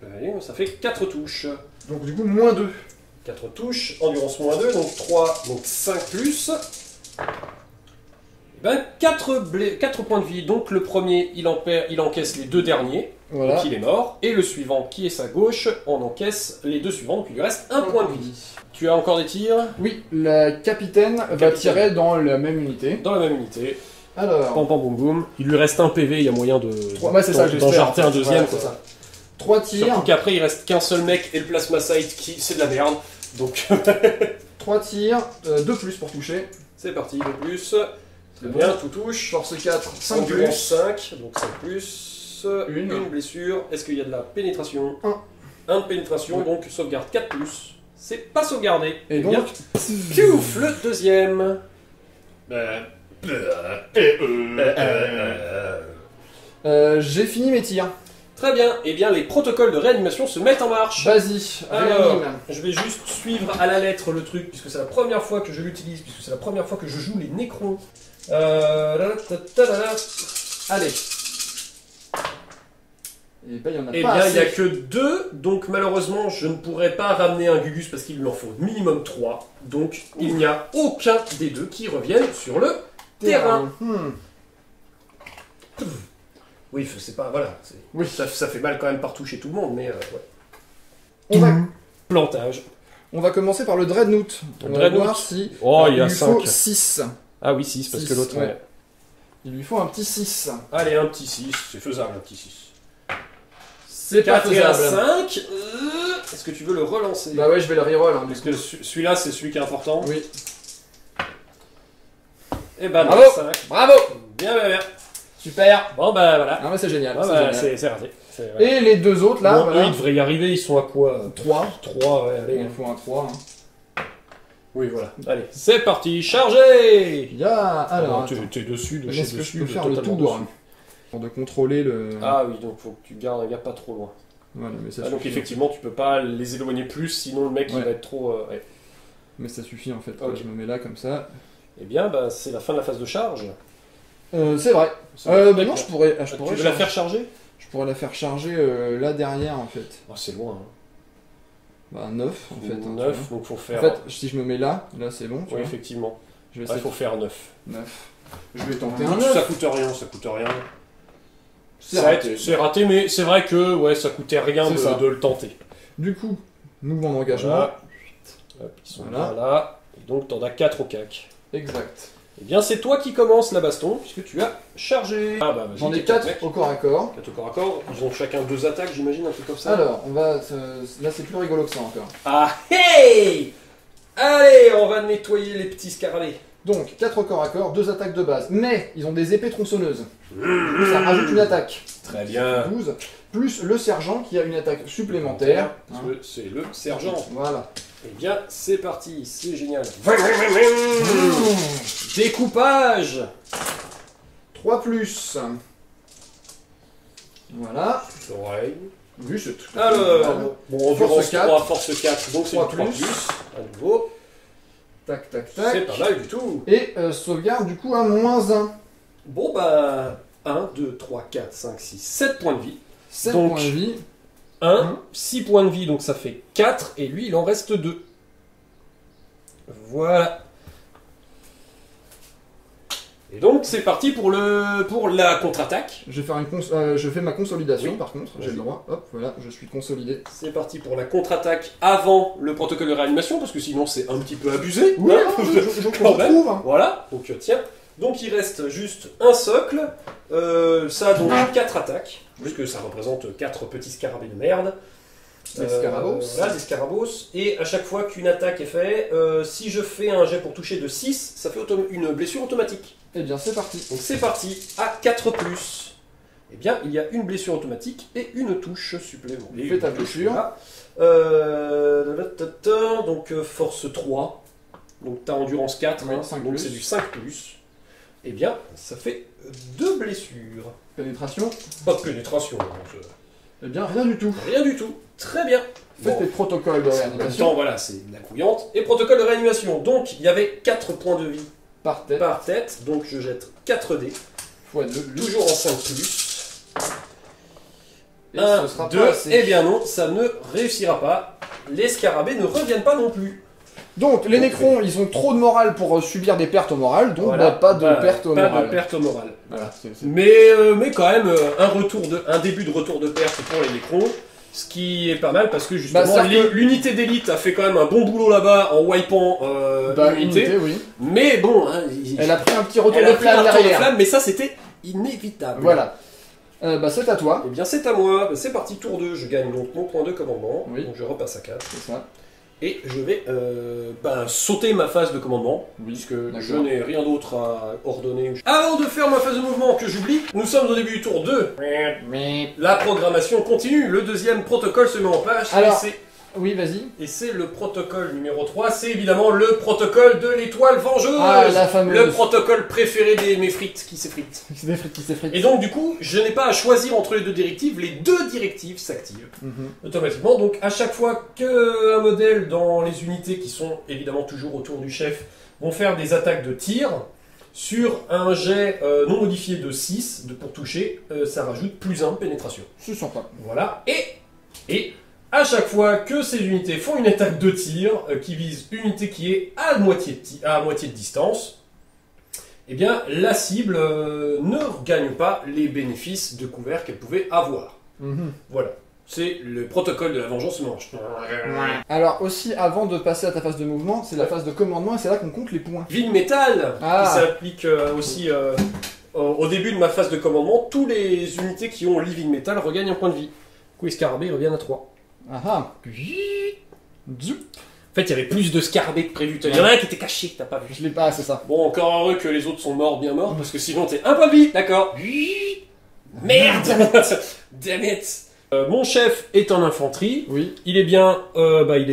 plus. Ça fait 4 touches. Donc du coup, moins 2. 4 touches, endurance moins 2, donc 3, donc 5 plus. Ben, 4 points de vie, donc le premier il encaisse les 2 derniers, Voilà. donc il est mort, et le suivant qui est sa gauche, on encaisse les 2 suivants, donc il lui reste 1 point de vie. Tu as encore des tirs Oui, la capitaine va capitaine. tirer dans la même unité. dans la même unité. Alors. Pam pam boum boum. Il lui reste un PV, il y a moyen de Ouais, c'est ça, d'en j'espère. jarter un deuxième. Voilà, quoi. c'est ça. 3 tirs. Surtout qu'après il reste qu'un seul mec et le plasma sight qui c'est de la merde. Donc 3 tirs. 2 plus pour toucher. c'est parti, de plus. C'est Bien, bon. tout touche. Force 4. 5 Endurance plus. 5, donc 5 plus. Une. Blessure. Est-ce qu'il y a de la pénétration? Un. 1 de pénétration, Ouais. donc sauvegarde 4 plus. C'est pas sauvegardé. Et Bien. donc. Piouf, le deuxième. J'ai fini mes tirs. Très bien, eh bien les protocoles de réanimation se mettent en marche. Vas-y, Alors, réanime. je vais juste suivre à la lettre le truc, puisque c'est la première fois que je l'utilise, puisque c'est la première fois que je joue les nécrons. Allez. Et ben, il y en a Eh pas bien, il n'y a assez. que 2, donc malheureusement, je ne pourrai pas ramener un Gugus parce qu'il lui en faut minimum 3. Donc, il n'y a aucun des 2 qui reviennent sur le terrain. Oui, c'est pas... Voilà. Oui. Ça fait mal quand même partout chez tout le monde, mais... ouais. On va, Plantage. on va commencer par le Dreadnought. Le On va Dreadnought. voir si Oh, il y a lui faut 5. 6. Ah oui, 6, parce que Six, l'autre... ouais. ouais. Il lui faut un petit 6. Allez, un petit 6, c'est faisable, un petit 6. C'est pas 4 et un faisable. 5. Est-ce que tu veux le relancer? Bah ouais, je vais le reroll. Hein, Parce que celui-là, c'est celui qui est important. oui. Et ben, Bravo. 5. Bravo. Bien, bien, bien. Super. Bon, bah voilà. Ah mais c'est génial. Ah, c'est bah, génial. c'est raté. Et les deux autres là, Bon, eux, voilà. ils devraient y arriver, ils sont à quoi 3. 3, ouais, Il allez. en faut un 3. Hein. Oui, voilà. Allez, c'est parti, chargez. Il y a... Alors, Bon, t'es dessus, de chez est-ce que dessus, je peux de faire le totalement tour dessus. pour de contrôler le... Ah oui, donc faut que tu gardes un gars pas trop loin. Voilà, mais ça Ah, donc suffit. effectivement, tu peux pas les éloigner plus, sinon le mec il Ouais. va être trop... ouais. Mais ça suffit en fait. Ok. Je me mets là comme ça. Eh bien, bah, c'est la fin de la phase de charge. C'est vrai. C'est Bah vrai. non, je pourrais Tu veux la faire charger? Je pourrais la faire charger là derrière en fait. Oh, c'est loin. Hein. Bah 9 en fait. hein, tu 9, vois. donc faut En faire... fait, si je me mets là c'est bon. Tu oui, vois. effectivement. Je vais Il essayer faut faire 9. 9. Je vais tenter un Ça 9. coûte rien, ça coûte rien. C'est raté. C'est raté, mais c'est vrai que ouais, ça coûtait rien C'est ça. de le tenter. Du coup, mouvement d'engagement. Voilà. Hop, ils sont Voilà. bien là. Et donc t'en as 4 au cac. Exact. Eh bien c'est toi qui commences la baston, puisque tu as chargé. Ah bah vas-y, J'en ai tes quatre 4 mecs. au corps à corps. 4 au corps à corps. Ils ont chacun 2 attaques, j'imagine, un truc comme ça. Alors, on va. Là, c'est plus rigolo que ça encore. Ah hey. Allez, on va nettoyer les petits scarabées. Donc, 4 au corps à corps, 2 attaques de base. Mais ils ont des épées tronçonneuses. Ça rajoute une attaque. Très bien. 12. Plus le sergent qui a une attaque supplémentaire. Parce Hein. que c'est le sergent. Voilà. Eh bien, c'est parti, c'est génial. Découpage. 3 plus. Voilà. Oreille. Oui, c'est tout. Alors, bon, endurance Force 4. 3, force 4, donc c'est du 3 3 plus. plus. À nouveau, Tac, tac, c'est tac. pas mal du tout. Et sauvegarde du coup à -1. Bon, bah, 1, 2, 3, 4, 5, 6, 7 points de vie. 7 Donc, points de vie. 1, 6 points de vie, donc ça fait 4, et lui, il en reste 2. Voilà. Et donc, c'est parti pour la contre-attaque. Je vais faire je fais ma consolidation Oui. par contre, j'ai Vas-y. le droit. Hop, voilà, je suis consolidé. C'est parti pour la contre-attaque avant le protocole de réanimation, parce que sinon, c'est un petit peu abusé. Oui, hein. je Quand même. retrouve. Voilà, donc tiens. Donc il reste juste un socle. Ça a donc 4 attaques, puisque ça représente 4 petits scarabées de merde. Des scarabos. Voilà, des scarabos. Et à chaque fois qu'une attaque est faite, si je fais un jet pour toucher de 6, ça fait une blessure automatique. Eh bien, c'est parti. Donc c'est parti, à 4+. Eh bien, il y a une blessure automatique et une touche supplémentaire. Fais ta blessure. Donc force 3. Donc t'as endurance 4, Oui, hein, 5+. donc c'est du 5+. Eh bien, ça fait 2 blessures. Pénétration. Pas de pénétration, donc, Eh bien, rien du tout. rien du tout. Très bien. Faites Bon. les protocoles de En même temps, réanimation voilà, c'est de la couillante. Et protocole de réanimation. Donc, il y avait 4 points de vie par tête. par tête. Donc, je jette 4 dés. x2. Toujours en 5+. Et 1, ce sera 2. pas assez. Eh bien non, ça ne réussira pas. Les scarabées ne reviennent pas non plus. Donc, les nécrons, ils ont trop de morale pour subir des pertes au moral, donc Voilà. pas de perte au Pas moral. de perte au moral. Voilà, Mais quand même, un début de retour de perte pour les nécrons. Ce qui est pas mal parce que justement, c'est-à-dire que- l'unité d'élite a fait quand même un bon boulot là-bas en wipant l'unité. unité, oui. Mais bon, hein, Elle a pris un petit retour elle de a pris un flamme retour de derrière. flamme, mais ça c'était inévitable. Voilà. C'est à toi. Eh bien c'est à moi, c'est parti, tour 2, je gagne donc mon point de commandement, Oui. donc je repasse à 4. C'est ça. Et je vais sauter ma phase de commandement, Oui, puisque d'accord. je n'ai rien d'autre à ordonner. Avant de faire ma phase de mouvement que j'oublie, nous sommes au début du tour 2. La programmation continue, le deuxième protocole se met en place, Alors, et c'est Oui, vas-y. Et c'est le protocole numéro 3, c'est évidemment le protocole de l'étoile vengeuse. Ah, la fameuse. Le protocole préféré des mes frites qui s'effritent. C'est des frites qui s'effritent. Et donc du coup, je n'ai pas à choisir entre les deux directives, les deux directives s'activent automatiquement. Donc à chaque fois qu'un modèle dans les unités qui sont évidemment toujours autour du chef vont faire des attaques de tir, sur un jet non modifié de 6 pour toucher, ça rajoute plus 1 de pénétration. C'est sympa. Voilà. Et à chaque fois que ces unités font une attaque de tir qui vise une unité qui est à moitié de distance, eh bien la cible ne gagne pas les bénéfices de couvert qu'elle pouvait avoir. Voilà. C'est le protocole de la vengeance mange. Alors aussi, avant de passer à ta phase de mouvement, c'est la phase de commandement et c'est là qu'on compte les points. Ville métal Ah. qui s'applique aussi au début de ma phase de commandement. Tous les unités qui ont Living Metal regagnent un point de vie. Du coup, les scarabées reviennent à 3. Ah ah. En fait, il y avait plus de scarabées que prévu. Il y en a un qui était caché que t'as pas vu. Je l'ai pas, c'est ça. Bon, encore heureux que les autres sont morts, bien morts, parce que sinon t'es un point de vie, d'accord. Merde. Damn it. Mon chef est en infanterie. Oui. Il est bien, il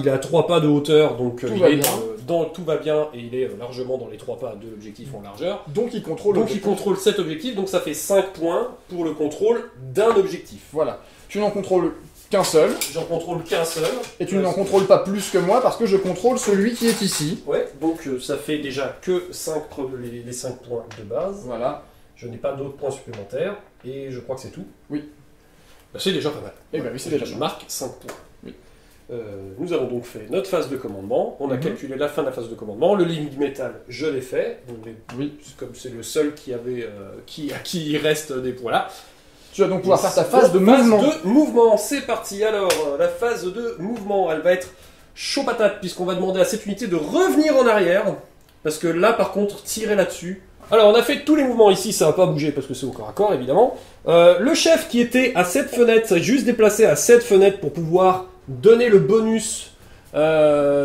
est à 3 pas de hauteur, donc Tout va bien. tout va bien et il est largement dans les 3 pas de l'objectif en largeur. Donc il contrôle. Donc il contrôle cet objectif, donc ça fait 5 points pour le contrôle d'un objectif. Voilà. Tu n'en contrôles qu'un seul. J'en contrôle qu'un seul. Et tu n'en contrôles pas plus que moi parce que je contrôle celui qui est ici. Ouais, donc ça fait déjà que les 5 points de base. Voilà. Je n'ai pas d'autres points supplémentaires et je crois que c'est tout. Oui. Bah, c'est déjà pas mal. Eh ben oui, c'est déjà Je bien. marque 5 points. Oui. Nous avons donc fait notre phase de commandement. On a calculé la fin de la phase de commandement. Le limit métal, je l'ai fait. Donc, Oui. comme c'est le seul qui avait, à qui il reste des points là. Tu vas donc pouvoir faire ta phase de mouvement. Phase de mouvement, c'est parti. Alors, la phase de mouvement, elle va être chaud patate puisqu'on va demander à cette unité de revenir en arrière. Parce que là, par contre, tirer là-dessus. Alors, on a fait tous les mouvements ici, ça va pas bouger parce que c'est au corps à corps, évidemment. Le chef qui était à cette fenêtre s'est juste déplacé à cette fenêtre pour pouvoir donner le bonus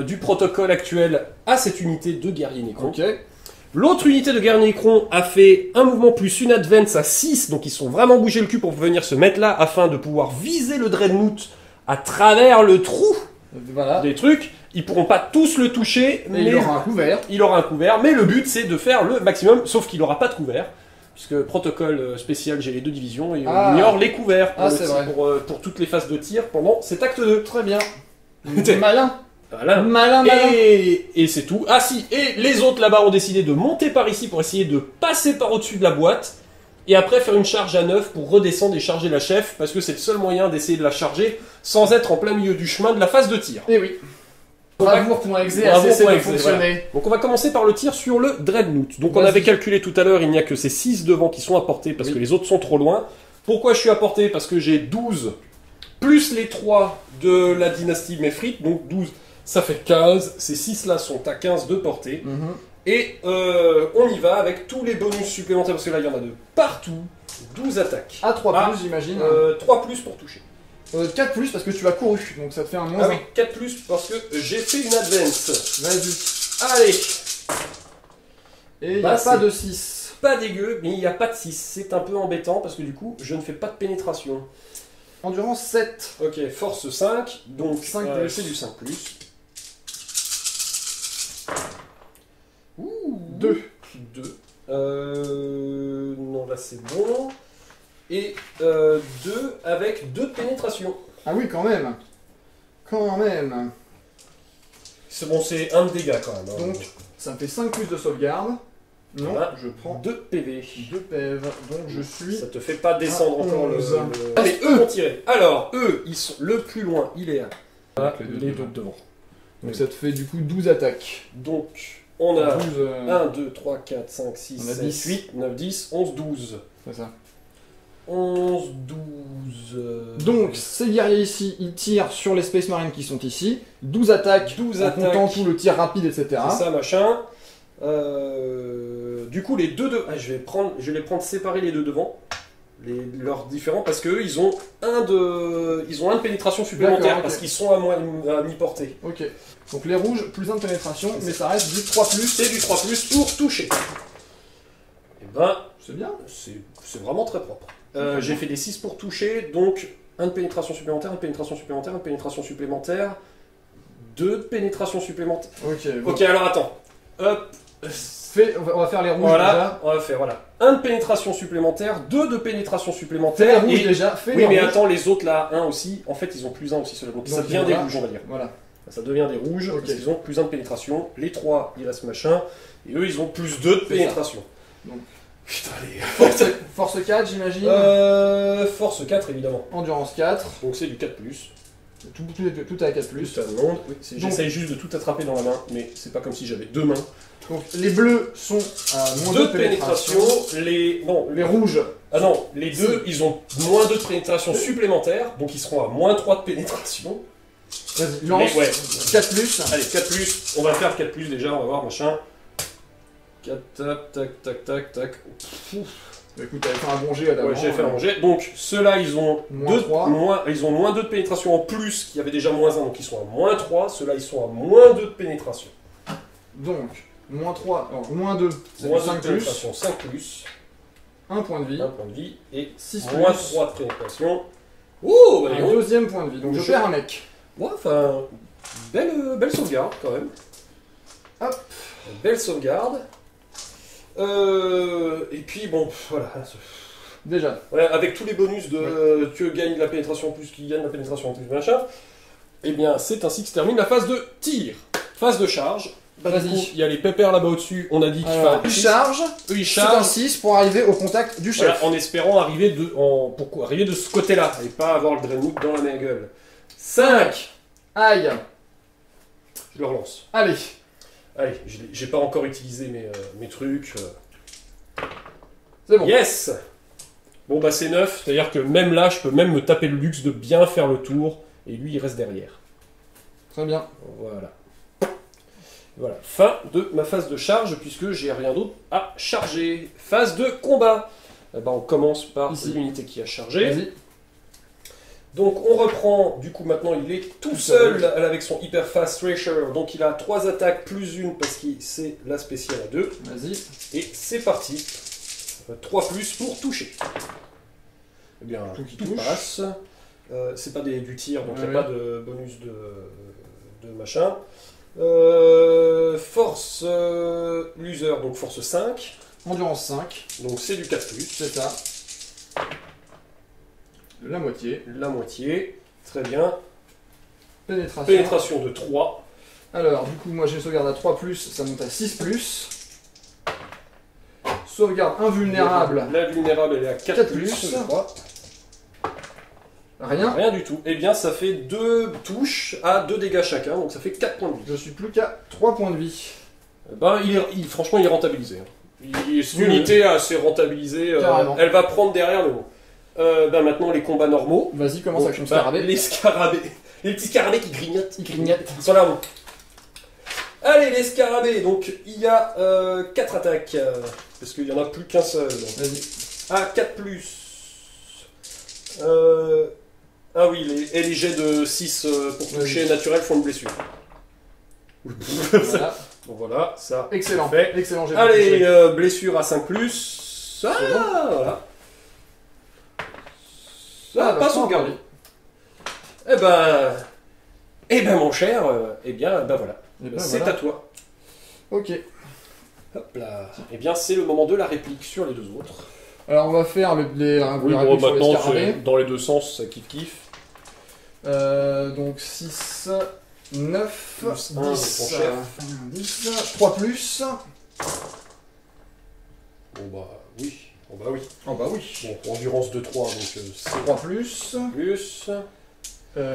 du protocole actuel à cette unité de guerrier Nécron. Ok. L'autre unité de guerrier Nécron a fait un mouvement plus une advance à 6, donc ils sont vraiment bougé le cul pour venir se mettre là afin de pouvoir viser le Dreadnought à travers le trou Voilà. des trucs. Ils pourront pas tous le toucher, Et il aura un couvert. il aura un couvert, mais le but c'est de faire le maximum, sauf qu'il aura pas de couvert. Puisque protocole spécial, j'ai les 2 divisions et on ignore les couverts pour toutes les phases de tir pendant cet acte 2. Très bien. Malin. Voilà. Malin. Et c'est tout. Ah si, et les autres là-bas ont décidé de monter par ici pour essayer de passer par au-dessus de la boîte. Et après faire une charge à 9 pour redescendre et charger la chef, parce que c'est le seul moyen d'essayer de la charger sans être en plein milieu du chemin de la phase de tir. Et oui. Bravoure.exe a Bravo cessé de point exe, fonctionner. Donc on va commencer par le tir sur le Dreadnought. Donc on Vas-y. avait calculé tout à l'heure, il n'y a que ces 6 devant qui sont à portée parce que les autres sont trop loin. Pourquoi je suis à portée? Parce que j'ai 12 plus les 3 de la dynastie Mefrit, donc 12, ça fait 15. Ces 6 là sont à 15 de portée. Et on y va avec tous les bonus supplémentaires, parce que là il y en a de partout. 12 attaques. À 3 Ah, plus, j'imagine. 3 plus pour toucher. 4 plus parce que tu as couru, donc ça te fait un moins Ah 1. oui, 4 plus parce que j'ai fait une advance. Vas-y. Allez, Et il n'y Bah, a pas c'est- de 6. pas dégueu, mais il n'y a pas de 6. C'est un peu embêtant parce que du coup, je ne fais pas de pénétration. Endurance 7. Ok, force 5, donc 5 plus. c'est du 5 plus. 2. 2. Non, là c'est bon. Et 2 avec 2 de pénétration. Ah oui, quand même. Quand même. C'est bon, c'est 1 de dégâts quand même. hein. Donc, ça me fait 5 plus de sauvegarde. Non, Voilà. je prends 2 PV. 2 PV. Donc je suis... Ça te fait pas descendre à encore le. 11. Allez, eux vont tirer. Alors, eux, ils sont le plus loin, il est à. les deux les devant. deux devant. Donc ça te fait du coup 12 attaques. Donc, on a 12, 1, 2, 3, 4, 5, 6, On a 7, 10. 8, 9, 10, 11, 12. c'est ça. 11, 12. Donc, ces guerriers ici, ils tirent sur les Space Marines qui sont ici. 12 attaques, 12 en attaques. comptant tout le tir rapide, etc. C'est ça, machin. Du coup, les deux de... Ah, je vais les prendre séparés, les deux devant. Leurs différents, parce qu'eux, ils ont un de pénétration supplémentaire, D'accord, ok. parce qu'ils sont à mi-portée. Ok. Donc les rouges, plus 1 de pénétration, mais ça reste du 3+. C'est du 3 plus pour toucher. Et ben, C'est bien. c'est vraiment très propre. Très J'ai bien. fait des 6 pour toucher, donc 1 de pénétration supplémentaire, 1 de pénétration supplémentaire, 1 de pénétration supplémentaire, 2 de pénétration supplémentaire. Ok, bon. Ok, alors attends. Hop. On va faire les rouges Voilà, déjà. on va faire, voilà. 1 de pénétration supplémentaire, 2 de pénétration Fais les supplémentaire. rouges Et... déjà, fais Oui, les mais rouges. attends, les autres là, 1 aussi, en fait, ils ont plus 1 aussi, ceux-là. Donc ça Donc, devient des voilà. rouges, on va dire. Voilà. Ça devient des rouges, Ok. parce qu'ils ont plus 1 de pénétration. Les 3, il reste machin. Et eux, ils ont plus 2 de ça. pénétration. Donc. Putain, les... Force 4, j'imagine. Force 4, évidemment. Endurance 4. Donc c'est du 4+. Tout à 4+. Tout à le monde. Oui, Donc- j'essaye juste de tout attraper dans la main, mais c'est pas comme si j'avais 2 mains. Donc les bleus sont à moins 2 2 de de pénétration, les... Non, Les rouges. ah non, les deux, ils ont moins 2 de pénétration supplémentaire, donc ils seront à moins 3 de pénétration. Vas-y, lance. Mais ouais. 4+. Allez, 4+, on va faire 4+, déjà, on va voir, machin. 4, tac, tac, tac, tac, tac. Écoute, t'avais fait un bon jet d'avant. Ouais, j'ai fait un jet. Donc, ceux-là, ils ont Moins 3. ils ont moins 2 de pénétration en plus, qu'il y avait déjà moins 1, donc ils sont à moins 3. Ceux-là, ils sont à moins 2 de pénétration. Donc, moins 3, alors moins 2, c'est Moins 5+, 2 de pénétration, 5+, 1 point de vie, 1 point de vie, et 6+, moins 3 de pénétration. Ouh, bah, dis un donc. deuxième point de vie. Donc je Je- perds un mec. Ouais, enfin, belle sauvegarde quand même. Hop. Belle sauvegarde. Et puis bon, voilà. Déjà. Ouais, avec tous les bonus de que gagne la pénétration en plus, qui gagne la pénétration en plus, machin. Eh bien, c'est ainsi que se termine la phase de tir. Phase de charge. Bah, du Vas-y. coup, il y a les pépères là-bas au-dessus. On a dit qu'il Alors, fallait. il charge, Eux, ils c'est un chargent. 6 pour arriver au contact du chef. Voilà, en espérant arriver arriver de ce côté-là et pas avoir le Dreadnought dans la gueule. 5. Aïe. Je le relance. Allez. Allez, j'ai pas encore utilisé mes trucs. C'est bon. Yes. Bon bah c'est 9, c'est-à-dire que même là, je peux même me taper le luxe de bien faire le tour, et lui il reste derrière. Très bien. Voilà. Voilà, fin de ma phase de charge, puisque j'ai rien d'autre à charger. Phase de combat. Eh ben, on commence par Ici. l'unité qui a chargé. Vas-y. Donc on reprend, du coup maintenant il est tout seul avec son Hyper Fast Thrasher, donc il a 3 attaques plus une parce que c'est la spéciale à 2. Vas-y. Et c'est parti. 3 plus pour toucher. Eh bien, Tout qui tout touche. passe. C'est pas du tir, donc il Ouais, n'y a pas de bonus de machin. Force loser, donc force 5. Endurance 5. Donc c'est du 4 plus. C'est ça. La moitié. La moitié. Très bien. Pénétration. Pénétration de 3. Alors, du coup, moi j'ai une sauvegarde à 3+, ça monte à 6+. Sauvegarde invulnérable. La vulnérable elle est à 4 4 plus, plus. je crois. Rien. Rien du tout. Eh bien ça fait 2 touches à 2 dégâts chacun, donc ça fait 4 points de vie. Je suis plus qu'à 3 points de vie. Ben, franchement, il est rentabilisé. Cette unité s'est rentabilisée. Carrément. Elle va prendre derrière le mot. Ben, maintenant, les combats normaux. Vas-y, commence Donc, avec ton bah, scarabée. les scarabées. Les petits scarabées qui grignotent. Il grignote. Ils sont là. Allez, les scarabées. Donc, il y a 4 attaques. Parce qu'il n'y en a plus qu'un seul. Vas-y. Ah, 4 plus. Ah oui, et les jets de 6 pour toucher Vas-y. naturel font une blessure. Voilà. Bon, voilà, ça. Excellent. Fait. Excellent, j'ai Allez, touché. blessure à 5 plus. Ah, C'est bon. voilà. Ah, pas bah, sauvegardé. Eh ben, mon cher, eh bien, ben voilà. Et ben, C'est voilà. à toi. Ok. Hop là. Eh bien, c'est le moment de la réplique sur les deux autres. Alors, on va faire les répliques sur les scarabées. dans les deux sens, ça kiff. Donc 6, 9, Plus un, 10, ton chef. 10, 3 plus. Bon bah oui. Bon bah oui. Oh bah oui. Bon, endurance de 3, donc c'est 3 plus. plus.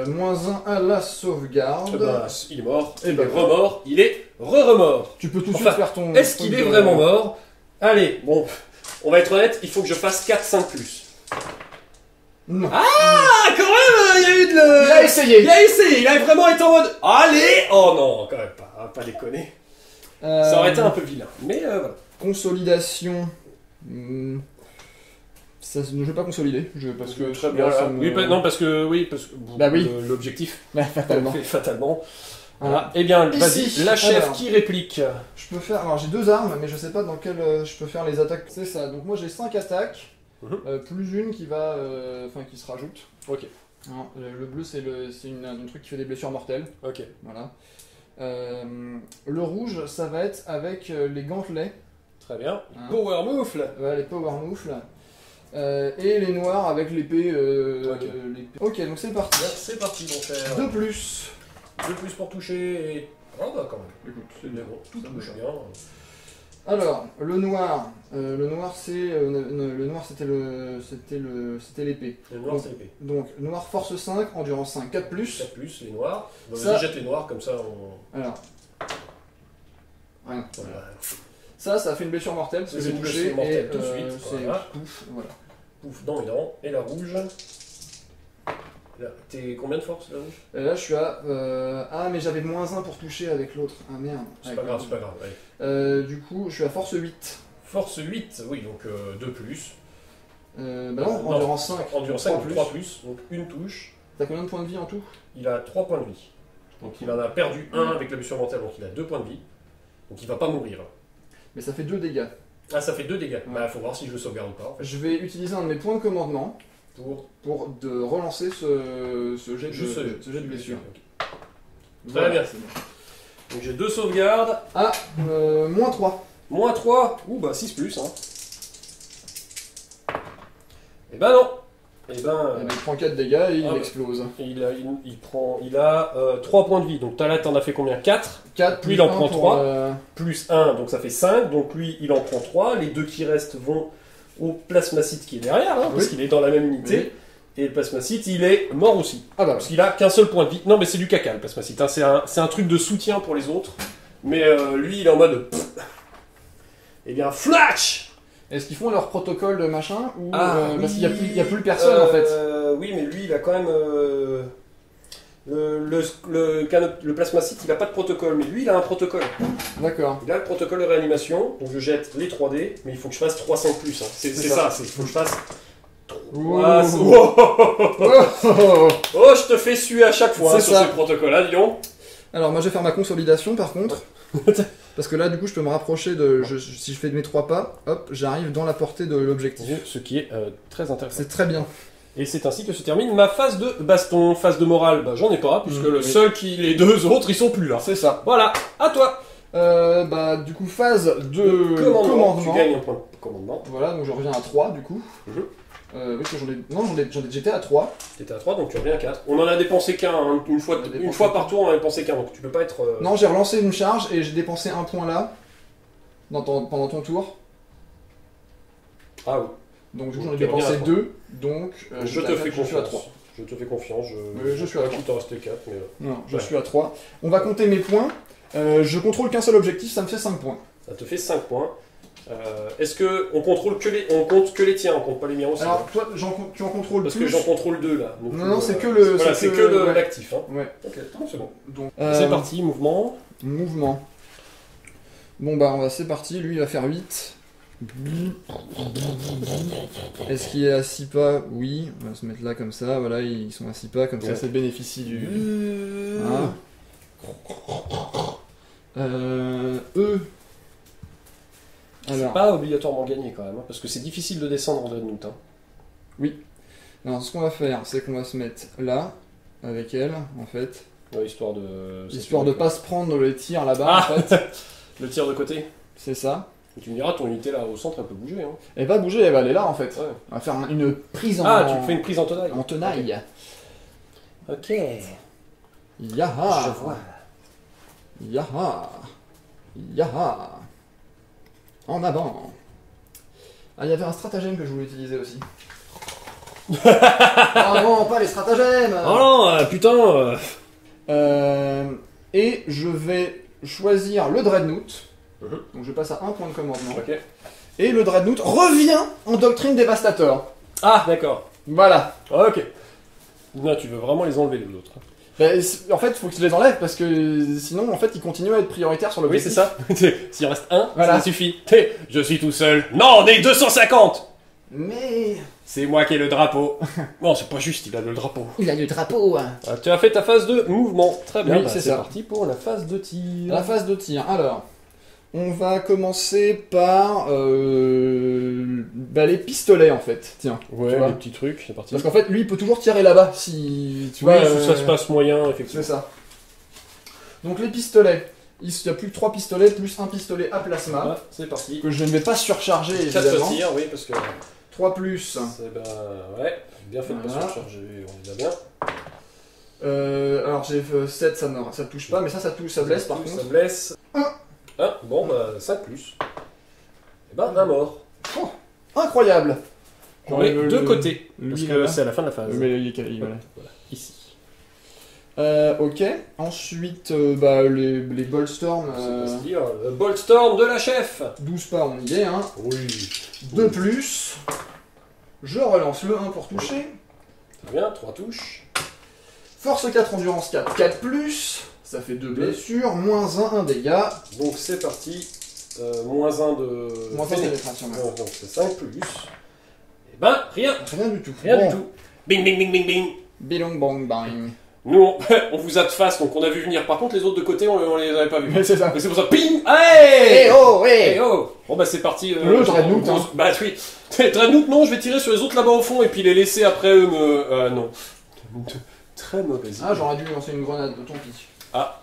Moins 1 à la sauvegarde. Eh ben, il est mort. Eh Il ben, est remort. Il est re-remort. Tu peux tout de Enfin, suite faire ton... Est-ce truc qu'il est de- vraiment mort? Allez, bon, on va être honnête, il faut que je fasse 4-5 plus. Non. Ah, quand même, il y a eu de le... Il a essayé. Il a essayé, il a vraiment été en mode... Allez. Oh non, quand même pas, hein, pas déconner. Ça aurait été un peu vilain, mais voilà. Consolidation. Ça, je ne vais pas consolider, parce que Très moi, bien. ça me- Oui, non, parce que Bah oui. l'objectif Bah, fatalement. fait fatalement. Voilà. Voilà. Eh bien, Ici, vas-y, la chef alors. qui réplique. Je peux faire. Alors j'ai 2 armes, mais je sais pas dans quelle je peux faire les attaques. C'est ça. Donc moi j'ai 5 attaques, Mhm. plus une qui va. Enfin qui se rajoute. Ok. Non, le bleu, c'est un truc qui fait des blessures mortelles. Ok. Voilà. Le rouge, ça va être avec les gantelets. Très bien. Hein. Power moufle. Ouais, les power moufles. Et les noirs avec l'épée. Ok. Ok, donc c'est parti. C'est parti, mon cher. 2 plus. 2 plus pour toucher et... Ah bah quand même. Écoute, c'est Mais bon, tout Ça touche va. bien. Alors, le noir c'est le noir c'était l'épée. Le noir, c'est l'épée. Donc noir force 5, endurance 5, 4 plus. 4 plus, les noirs. Bah, Ça- vas-y, jette les noirs, comme ça on... Alors. Rien. Voilà. Ça fait une blessure mortelle parce que C'est j'ai une touché blessure mortelle et tout de suite, c'est voilà. pouf, voilà. Pouf, dans les dents. Et la rouge. Là, t'es combien de force, la rouge? Et là je suis à ah mais j'avais moins 1 pour toucher avec l'autre. Ah merde. C'est Avec pas grave, le- c'est pas grave. Allez. Du coup, je suis à force 8. Force 8, oui, donc 2 plus. Bah non, endurance 5. Endurance 5, 3 plus, donc une touche. T'as combien de points de vie en tout? Il a 3 points de vie. Donc il en a perdu 1 avec la blessure mentale, donc il a 2 points de vie. Donc il va pas mourir. Mais ça fait 2 dégâts. Ah, ça fait 2 dégâts. Ouais. Bah, faut voir si je le sauvegarde ou pas, en fait. Je vais utiliser un de mes points de commandement Pour de relancer ce jet de, juste ce jet de blessure. Ok. Voilà, bien. c'est bon. Donc j'ai 2 sauvegardes. Ah, moins 3. Moins 3. Ouh, bah 6 plus, hein. Et ben non. Et ben... Il prend 4 dégâts et il Ah, explose. il a 3 points de vie. Donc là, t'en as fait combien? 4 4 Puis il en prend 3. Plus 1, donc ça fait 5. Donc lui, il en prend 3. Les 2 qui restent vont au plasmacite qui est derrière, hein, parce Oui. qu'il est dans la même unité. Oui. Et le plasmacite, il est mort aussi. Ah bah, Parce qu'il a qu'un seul point de vie. Non, mais c'est du caca, le plasmacite. Hein. C'est un truc de soutien pour les autres. Mais lui, il est en mode... Eh bien, flash. est-ce qu'ils font leur protocole de machin ou Oui. parce qu'il y a plus personne en fait. Oui, mais lui, il a quand même... le plasmacite, il a pas de protocole. Mais lui, il a un protocole. D'accord. Il a le protocole de réanimation. Donc je jette les 3D. Mais il faut que je fasse 300 plus. Hein. C'est ça. Il faut que je fasse... Ouh. Ah, Oh, oh. Oh, je te fais suer à chaque fois hein, C'est sur ça. ces protocoles-là, dis donc. Alors moi je vais faire ma consolidation par contre. Parce que là du coup je peux me rapprocher de... si je fais mes 3 pas, hop, j'arrive dans la portée de l'objectif. Ce qui est très intéressant. C'est très bien. Et c'est ainsi que se termine ma phase de baston. Phase de morale, bah, j'en ai pas, puisque Oui. les 2 autres, ils sont plus là. C'est ça. Voilà, à toi. Bah du coup phase de commandement. Tu gagnes un point de commandement. Voilà, donc je reviens à 3 du coup. Mhm. Oui, parce que j'étais à 3. T'étais à 3, donc tu reviens à 4. On en a dépensé qu'un, hein. Une fois par tour, on en a dépensé qu'un, donc tu peux pas être... Non, j'ai relancé une charge et j'ai dépensé un point là, pendant ton tour. Ah oui. Donc du coup j'en ai Tu reviens dépensé à 2, donc je te fais je suis à 3. confiance. Je te fais confiance. Je suis à pas 3. qu'il t'en restait 4, mais... Non, je Ouais. suis à 3. On va compter mes points. Je contrôle qu'un seul objectif, ça me fait 5 points. Ça te fait 5 points. Est-ce que on contrôle on compte que les tiens, on compte pas les miens aussi? Alors toi, tu en contrôles Parce plus. que j'en contrôle 2 là. Donc, Non, c'est que le- Voilà, c'est c'est que- que ouais. l'actif. Hein. Ouais, Ok, c'est bon. donc... C'est parti, mouvement. Mouvement. Bon bah c'est parti, lui il va faire 8. Est-ce qu'il est à 6 pas? Oui, on va se mettre là comme ça, voilà, ils sont à 6 pas, comme ça Ouais. ça bénéficie du... Hein. Eux. C'est Alors, pas obligatoirement gagné quand même, hein, parce que c'est difficile de descendre en dreadnought. Hein. alors, ce qu'on va faire, c'est qu'on va se mettre là, avec elle, en fait, Ouais, histoire de. histoire de pas se prendre les tirs là-bas, Ah. en fait. Le tir de côté. C'est ça. Et tu me diras, ton unité là au centre, elle peut bouger. Hein. Elle va bouger, elle va aller là, en fait. Ouais. On va faire une prise en... Ah, tu fais une prise en tenaille. en tenaille. Ok. Yaha. Je vois. Yaha. Yaha. En avant. Ah, il y avait un stratagème que je voulais utiliser aussi. Ah non, pas les stratagèmes. Oh non, putain. Et je vais choisir le Dreadnought. Mhm. Donc je passe à un point de commandement. Ok. Et le Dreadnought revient en doctrine dévastator. Ah, d'accord. Voilà. Ok. Non, tu veux vraiment les enlever les autres. En fait, il faut que je les enlève parce que sinon, en fait, ils continuent à être prioritaires sur Oui, l'objectif. c'est ça. S'il reste un, Voilà. ça suffit. Je suis tout seul. Non, on est 250. Mais C'est moi qui ai le drapeau. Non, c'est pas juste, il a le drapeau. il a le drapeau. Ah, tu as fait ta phase de mouvement. Très bien, Oui, bah, c'est c'est ça. parti pour la phase de tir. La phase de tir. Alors, On va commencer par les pistolets en fait. Tiens. Ouais, tu vois. les petits trucs, c'est parti. Parce qu'en fait, lui, il peut toujours tirer là-bas si tu Oui, vois. ça se passe moyen, effectivement. C'est ça. Donc les pistolets. Il y a plus que 3 pistolets plus un pistolet à plasma. Ah, c'est parti. Que je ne vais pas surcharger 4 évidemment. tirs, oui, parce que... 3 plus. C'est ouais, bien fait de Voilà. pas surcharger, on est bien. Alors j'ai 7, ça touche pas, mais ça touche, ça blesse par Ça contre. blesse. Un. Bon, bah 5 plus. Et ben, un mort. Incroyable. On est de côté, lui, parce que là-bas. c'est à la fin de la phase. Mais il est calé, voilà. Voilà, ici. Ok. Ensuite, les Boltstorm. C'est pas se dire, le Boltstorm de la chef. 12 pas, on y est, hein. Oui. 2 plus. Je relance le 1 pour toucher. Très bien, 3 touches. Force 4, endurance 4, 4 plus. Ça fait 2 blessures, moins 1 dégâts. Donc c'est parti. Moins 1 de... Moins 1 de pénétration. Ouais. Donc c'est 5 plus. Et ben, rien. Rien du tout. Rien Bon. du tout. Bing, bing, bing, bing, bing. Bilong bang bang. Nous, on vous a de face, donc on a vu venir. Par contre, les autres de côté, on les avait pas vus. Mais c'est ça. Mais c'est pour ça, ping. Hey, Eh oh, eh hey oh. Bon bah c'est parti. Le Dreadnought, hein. Bah oui. Dreadnought, non, je vais tirer sur les autres là-bas au fond et puis les laisser après eux me... non. Très mauvaise idée. Ah, j'aurais dû lancer une grenade, tant pis. Ah.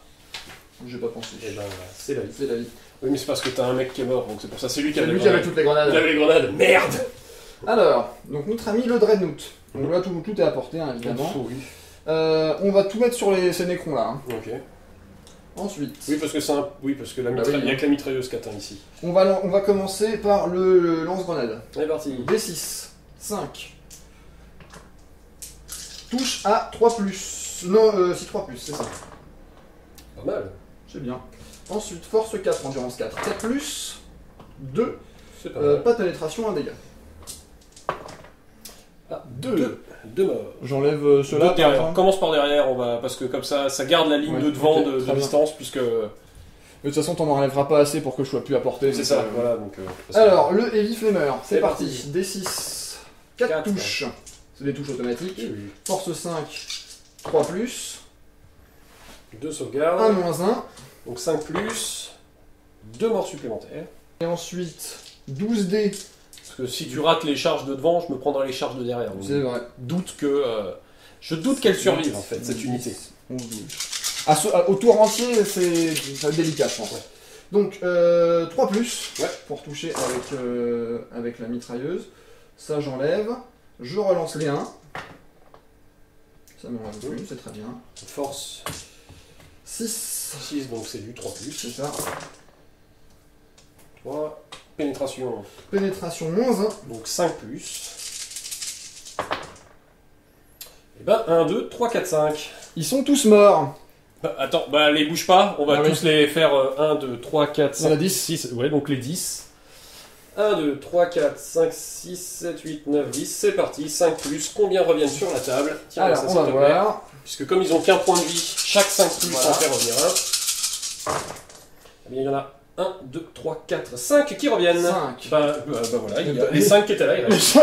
J'ai pas pensé. Eh ben, c'est la vie. C'est la vie. Oui, mais c'est parce que t'as un mec qui est mort, donc c'est pour ça, c'est lui qui C'est avait lui les qui avait grenades. toutes les grenades. Il avait les grenades. Merde. Alors, donc notre ami le Dreadnought. Donc là, tout est à portée, hein, évidemment. Oui. On va tout mettre sur ces nécrons là. Hein. Ok. Ensuite, Oui, parce que c'est un... Oui, parce que la Bah oui, il y a hein. que la mitrailleuse qui atteint ici. on va commencer par le lance-grenade. C'est parti. D6, 5. Touche à 3 plus. Non, si 3 plus, c'est ça. Pas mal. C'est bien. Ensuite, force 4, endurance 4. 4 plus, 2. C'est pas mal. Pas de pénétration, 1 dégât. Ah, 2. Deux morts. J'enlève Deux ceux-là. par derrière. exemple. Commence par derrière, on va... parce que comme ça garde la ligne Ouais, de devant ok, de très bien. distance, puisque... De toute façon, t'en enlèveras pas assez pour que je sois plus à portée. C'est donc, ça, voilà. Donc, parce que- Alors, le Heavy Flamer, c'est C'est parti. parti. D6, 4 Quatre. touches. C'est des touches automatiques. Oui, oui. Force 5, 3 plus. 2 1 sauvegardes, moins 1. donc 5 plus, 2 morts supplémentaires. Et ensuite, 12 dés. Parce que si tu rates les charges de devant, je me prendrai les charges de derrière. Donc, C'est vrai. je doute qu'elle survive en fait, cette unité. 11, 12. Au tour entier, c'est délicat, je pense. Ouais. Donc, 3 plus Ouais. pour toucher avec la mitrailleuse. Ça, j'enlève. Je relance les 1. Ça m'en reste une, c'est très bien. Force 6, 6, donc c'est du 3 c'est plus. ça. 3, pénétration, Pénétration moins 1. donc 5 plus. Et ben 1, 2, 3, 4, 5. Ils sont tous morts. Attends, bah les bouge pas, on va Ah oui. tous les faire 1, 2, 3, 4, Il y en a 5, 10. 6. Ouais, donc les 10. 1, 2, 3, 4, 5, 6, 7, 8, 9, 10, c'est parti, 5 plus, combien reviennent sur la table? Tiens, Alors, ça, on s'il va te plaît. voir. Puisque comme ils ont qu'un point de vie, chaque 5 plus Voilà. en fait revenir un. Eh bien, il y en a 1, 2, 3, 4, 5 qui reviennent. 5. Bah voilà, il y a les 5 qui étaient là, il reste.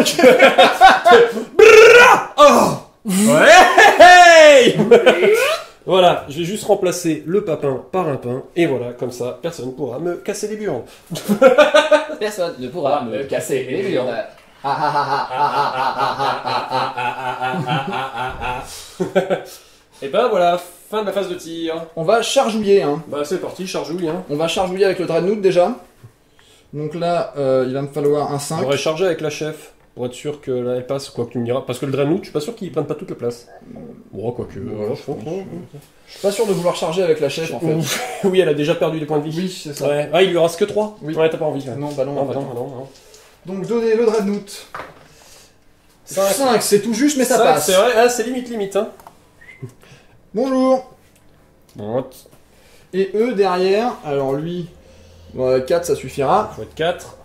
Ouais. Hey. Voilà, je vais juste remplacer le papin par un pain, et voilà, comme ça, personne ne pourra me casser les burnes. Personne ne pourra me casser les burnes. Et ben voilà, fin de la phase de tir. On va chargouiller, hein. Bah c'est parti, chargouille, hein. On va chargouiller avec le Dreadnought déjà. Donc là, il va me falloir un 5. J'aurais chargé avec la chef, pour être sûr que là elle passe, quoi que tu me diras. Parce que le Dreadnought, je suis pas sûr qu'il prenne pas toute la place. Bon, quoi que... Voilà, je pense. Je suis pas sûr de vouloir charger avec la chef en fait. Oui, elle a déjà perdu des points de vie. Oui, c'est ça. Ouais. Ah, il lui reste que 3. Oui. Ouais, t'as pas envie. Ouais. Non, bah non. Non, bah attends. non. Donc donnez le Dreadnought. Cinq. 5, c'est tout juste, mais ça Cinq, passe. c'est vrai, ah, c'est limite, hein. Bonjour. Bon, Et eux derrière, alors lui, 4 ça suffira. faut être 4.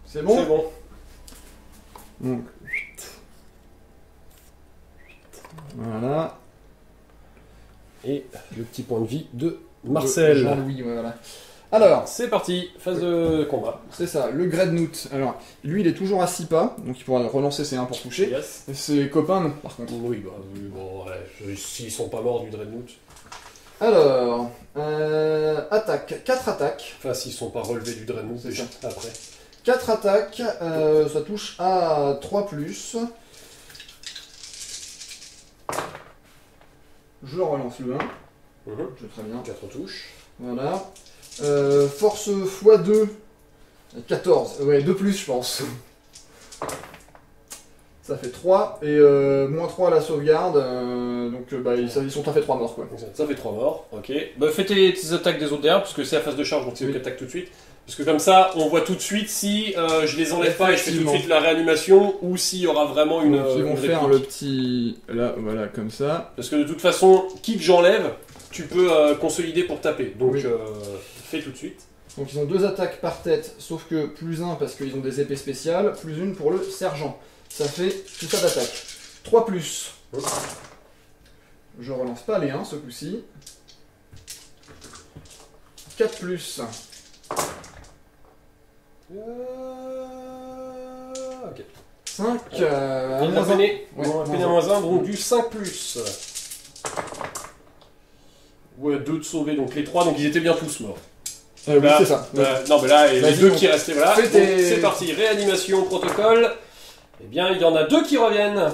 C'est bon. C'est bon. Donc 8. Voilà. Et le petit point de vie de Marcel. Jean-Louis, ouais, voilà. Alors, C'est parti, phase de combat. c'est ça, le Dreadnought. Alors, lui il est toujours à 6 pas, donc il pourra relancer ses 1 pour toucher. Yes. Et ses copains non, par contre. Oui, bah, oui, bon, ouais, s'ils sont pas morts du Dreadnought. Alors, attaque, 4 attaques. Enfin, s'ils sont pas relevés du Dreadnought C'est déjà, après. 4 attaques, ça touche à 3+. Je relance le 1. C'est très bien. 4 touches. Voilà. Force x2. 14. Ouais, 2+, je pense. Ça fait 3. Et moins 3 à la sauvegarde. Donc bah, ils sont à fait 3 morts, quoi. Ça fait 3 morts, ok. Bah, fais tes attaques des autres derrière, parce que c'est la phase de charge, donc c'est eux qui attaquent tout de suite. Parce que comme ça, on voit tout de suite si je les enlève pas et je fais tout de suite la réanimation, ou s'il y aura vraiment une. Donc, ils vont une faire réplique. le petit. Là, voilà, comme ça. Parce que de toute façon, qui que j'enlève, tu peux consolider pour taper. Donc Oui. fais tout de suite. Donc ils ont 2 attaques par tête, sauf que +1 parce qu'ils ont des épées spéciales, +1 pour le sergent. Ça fait tout ça d'attaque. 3+. Je relance pas les 1 ce coup-ci. 4+. Ok. 5. On a pené, Ouais, on a pené à -1, donc du 5+. Ouais, 2 de sauvés, donc les 3, donc ils étaient bien tous morts. Oui, Là, c'est ça. non, mais là, les Vas-y, 2 donc, qui restaient, voilà. fais Donc, tes- c'est parti, réanimation, protocole. Eh bien, il y en a 2 qui reviennent.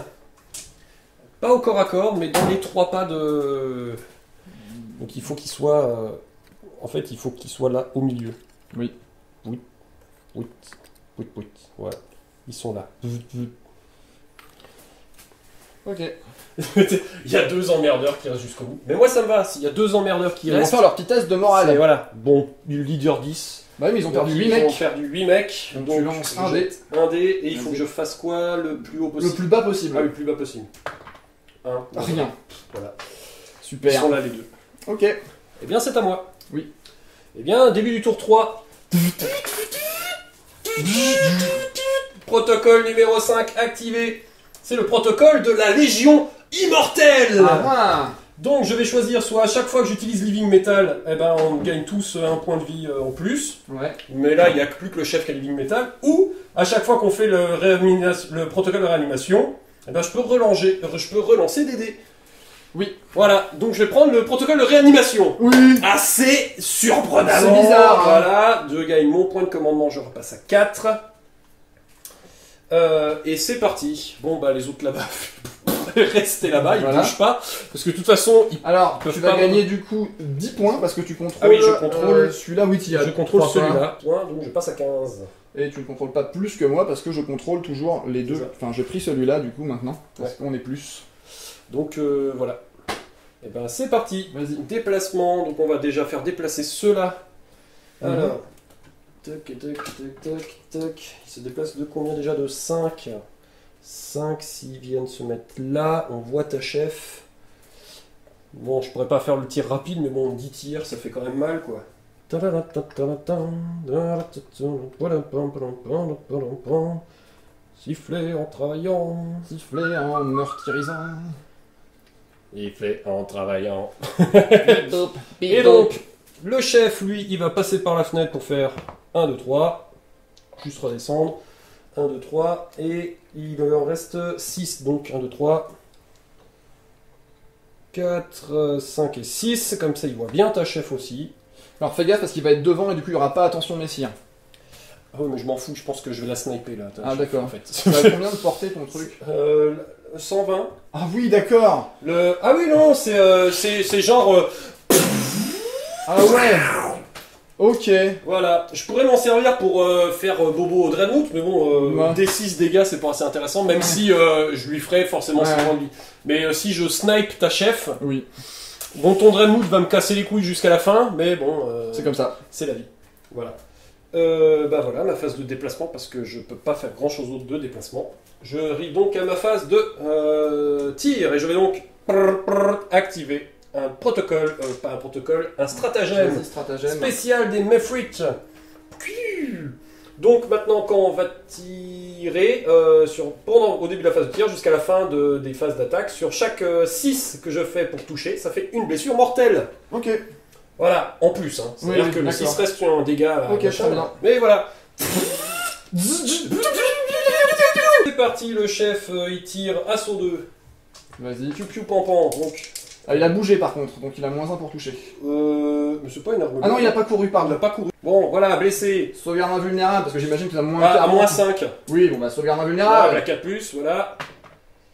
Pas au corps à corps, mais dans les 3 pas de. Donc il faut qu'ils soient. En fait, il faut qu'ils soient là au milieu. Oui. Oui. Oui. Oui. Oui. Voilà. Ils sont là. Ok. Il y a 2 emmerdeurs qui restent jusqu'au bout. Mais moi, ça me va. S'il y a 2 emmerdeurs qui Ils vont restent. faire leur petit test de c'est- morale. Voilà. Bon, du leader 10. Bah oui, mais ils ont perdu 8 Ils ont mecs. perdu 8 mecs. Donc tu lances un dé. Un dé, et il Un faut dé. que je fasse quoi le plus haut Le possible plus bas possible. Ah, le plus bas possible. 1. Rien. Voilà. Ils Super. sont là les 2. Ok. Eh bien, c'est à moi. Oui. Eh bien, début du tour 3. Protocole numéro 5 activé. C'est le protocole de la Légion Immortelle. Ah, Donc, je vais choisir soit à chaque fois que j'utilise Living Metal, eh ben, on gagne tous un point de vie en plus. ouais. Mais là, il n'y a plus que le chef qui a Living Metal. Ou, à chaque fois qu'on fait le protocole de réanimation, eh ben, je peux relancer des dés. Oui. Voilà, donc je vais prendre le protocole de réanimation. Oui. Assez surprenant. C'est bizarre, hein. Voilà, je gagne mon point de commandement, je repasse à 4. Et c'est parti. Bon, bah les autres là-bas, restez là-bas, ils Voilà. bougent pas. Parce que de toute façon, Alors, peuvent tu vas pas gagner du coup 10 points parce que tu contrôles, Ah oui, je contrôle celui-là, oui, tu y as je contrôle 3 points. celui-là. Point, donc je passe à 15. Et tu ne contrôles pas plus que moi parce que je contrôle toujours les deux. C'est ça. Enfin, j'ai pris celui-là du coup maintenant parce Ouais. qu'on est plus. Donc voilà. Et ben c'est parti. Vas-y. Déplacement, donc on va déjà faire déplacer ceux-là. Mhm. Alors, tac, tac, tac, tac, tac. Ils se déplacent de combien déjà? De 5. 5, s'ils viennent se mettre là, on voit ta chef. Bon, je pourrais pas faire le tir rapide, mais bon, 10 tirs, ça fait quand même mal, quoi. Siffler en travaillant. Siffler en meurtrisant. Siffler en travaillant. Et donc, le chef, lui, il va passer par la fenêtre pour faire 1, 2, 3. Juste redescendre. 1, 2, 3. Et il en reste 6. Donc 1, 2, 3. 4, 5 et 6. Comme ça, il voit bien ta chef aussi. Alors fais gaffe parce qu'il va être devant et du coup il n'y aura pas attention messire. Ah oui, mais je m'en fous. Je pense que je vais la sniper là. ta Ah, chef, d'accord. En fait. Ça a combien de portée ton truc? 120. Ah oui, d'accord. Ah oui, non, c'est genre. Ah ouais. Ok. Voilà, je pourrais m'en servir pour faire Bobo au Dreadnought, mais bon, Ouais. D6 dégâts c'est pas assez intéressant, même si je lui ferai forcément Ouais. 6 points de vie. Mais si je snipe ta chef, Oui, bon ton Dreadnought va me casser les couilles jusqu'à la fin, mais bon, c'est comme ça. c'est la vie. Voilà. Bah voilà, ma phase de déplacement, parce que je peux pas faire grand chose d'autre de déplacement. Je ris donc à ma phase de tir, et je vais donc activer un protocole, pas un protocole, un stratagème. Vas-y, stratagème. Spécial des Mefrit. Donc maintenant quand on va tirer, au début de la phase de tir jusqu'à la fin des phases d'attaque, sur chaque 6 que je fais pour toucher, ça fait une blessure mortelle. Ok. Voilà, en plus. Hein. C'est-à-dire Oui, que le 6 d'accord. reste sur un dégât. Ok, machin, très bien. mais voilà. C'est parti, le chef il tire assaut 2. Vas-y. Piu piu pam pam. Donc Ah, il a bougé par contre, donc il a -1 pour toucher. Mais c'est pas une arme. Ah non, il a pas couru, Il pardon. n'a pas couru. Bon, voilà, blessé. Sauvegarde invulnérable, parce que j'imagine que tu as moins Ah, à 40. -5. Oui, bon bah sauvegarde Ah, invulnérable. la 4+, voilà.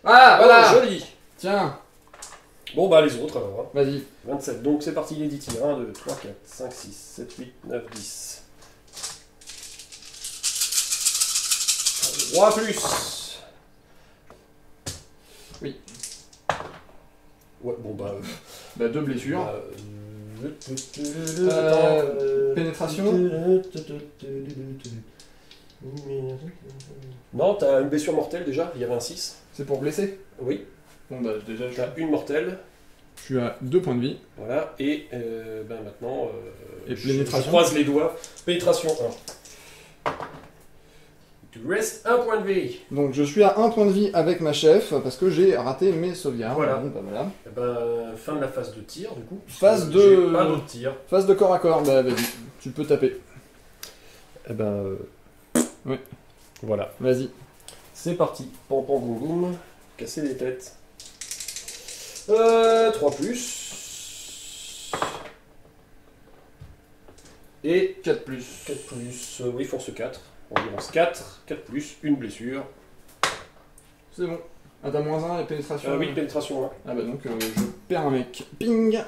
Ah, voilà. Oh, joli. Tiens, Bon, bah les autres alors. Hein. vas-y. 27. Donc c'est parti, les 10 tirs. 1, 2, 3, 4, 5, 6, 7, 8, 9, 10. 3 plus. Oui. Ouais, bon bah. Bah 2 blessures. Attends, Pénétration. Non, t'as une blessure mortelle déjà, il y avait un 6. C'est pour blesser. Oui, Bon bah déjà t'as une mortelle, je suis à 2 points de vie. voilà, et ben maintenant. Et je pénétration. croise les doigts. Pénétration 1. Tu restes 1 point de vie. Donc je suis à 1 point de vie avec ma chef parce que j'ai raté mes sauvegardes. Voilà. Bon, bah, voilà. Et ben, fin de la phase de tir du coup. Phase de- J'ai pas d'autre tir. Phase de corps à corps, bah vas-y, tu peux taper. Et ben. Oui. Voilà. Vas-y. C'est parti. Pam pam boum boum. Casser les têtes. 3 plus. Et 4 plus. 4 plus. Oui, force 4. Endurance 4. 4 plus. Une blessure. C'est bon. Ah t'as -1 et pénétration. Oui, pénétration 1. Ah bah donc je perds un mec. Ping.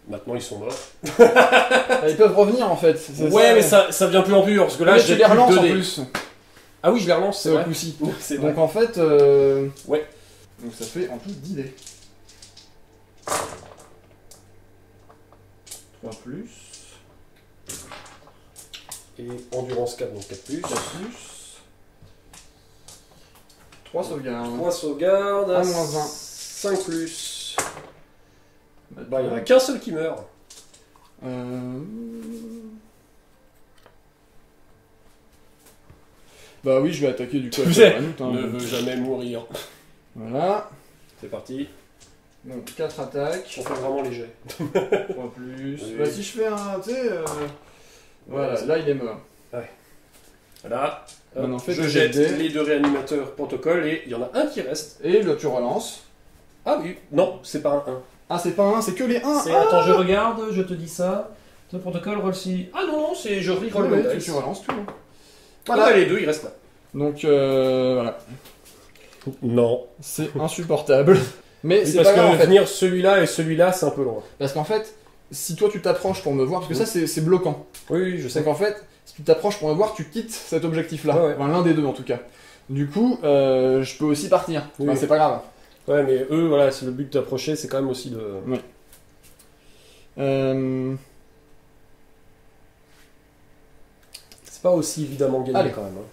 Maintenant ils sont morts. Ah, ils peuvent revenir en fait. c'est Ouais, mais ça vient plus en pur. Parce que là, Mais j'ai tu les plus relances en 2D. plus. Ah oui, je les relance, c'est C'est au vrai. coup-ci. C'est vrai. Donc en fait. Ouais. Donc ça fait en tout 10 dés. 3 plus. Et endurance 4, donc 4 plus. 4 plus. 3 sauvegardes. 3 sauvegardes. Un moins un. 5 plus. Bah, Bah, il n'y en a qu'un seul qui meurt. Bah oui, je vais attaquer du coup. Tu sais, hein. ne veut jamais mourir. Voilà. C'est parti. Donc 4 attaques. On fait vraiment léger. 3 plus. Oui. Bah si je fais un. Tu sais. Voilà, Ouais, là il est mort. Voilà. Maintenant, fais Je tes jette dés. les 2 réanimateurs protocole et il y en a un qui reste. Et là tu relances. Ah oui, non, c'est pas un 1. Ah, c'est pas un, c'est que les 1. C'est, attends, je regarde, je te dis ça. Le protocole roll si. Ah non, non, c'est je reroll le tu dice. relances tout. Voilà, Voilà. les deux, ils restent là. Donc voilà. Non. C'est insupportable. Mais Oui, c'est parce pas que grave en fait. venir celui-là et celui-là, c'est un peu loin. Parce qu'en fait, si toi tu t'approches pour me voir, parce que ça c'est bloquant. Oui, oui, je sais. Donc en fait, si tu t'approches pour me voir, tu quittes cet objectif-là. Ouais, ouais. Enfin, l'un des deux en tout cas. Du coup, je peux aussi partir. Oui. Enfin, c'est pas grave. Ouais, mais eux, voilà, c'est le but d'approcher, c'est quand même aussi de. C'est pas aussi évidemment gagné Allez. quand même. Hein.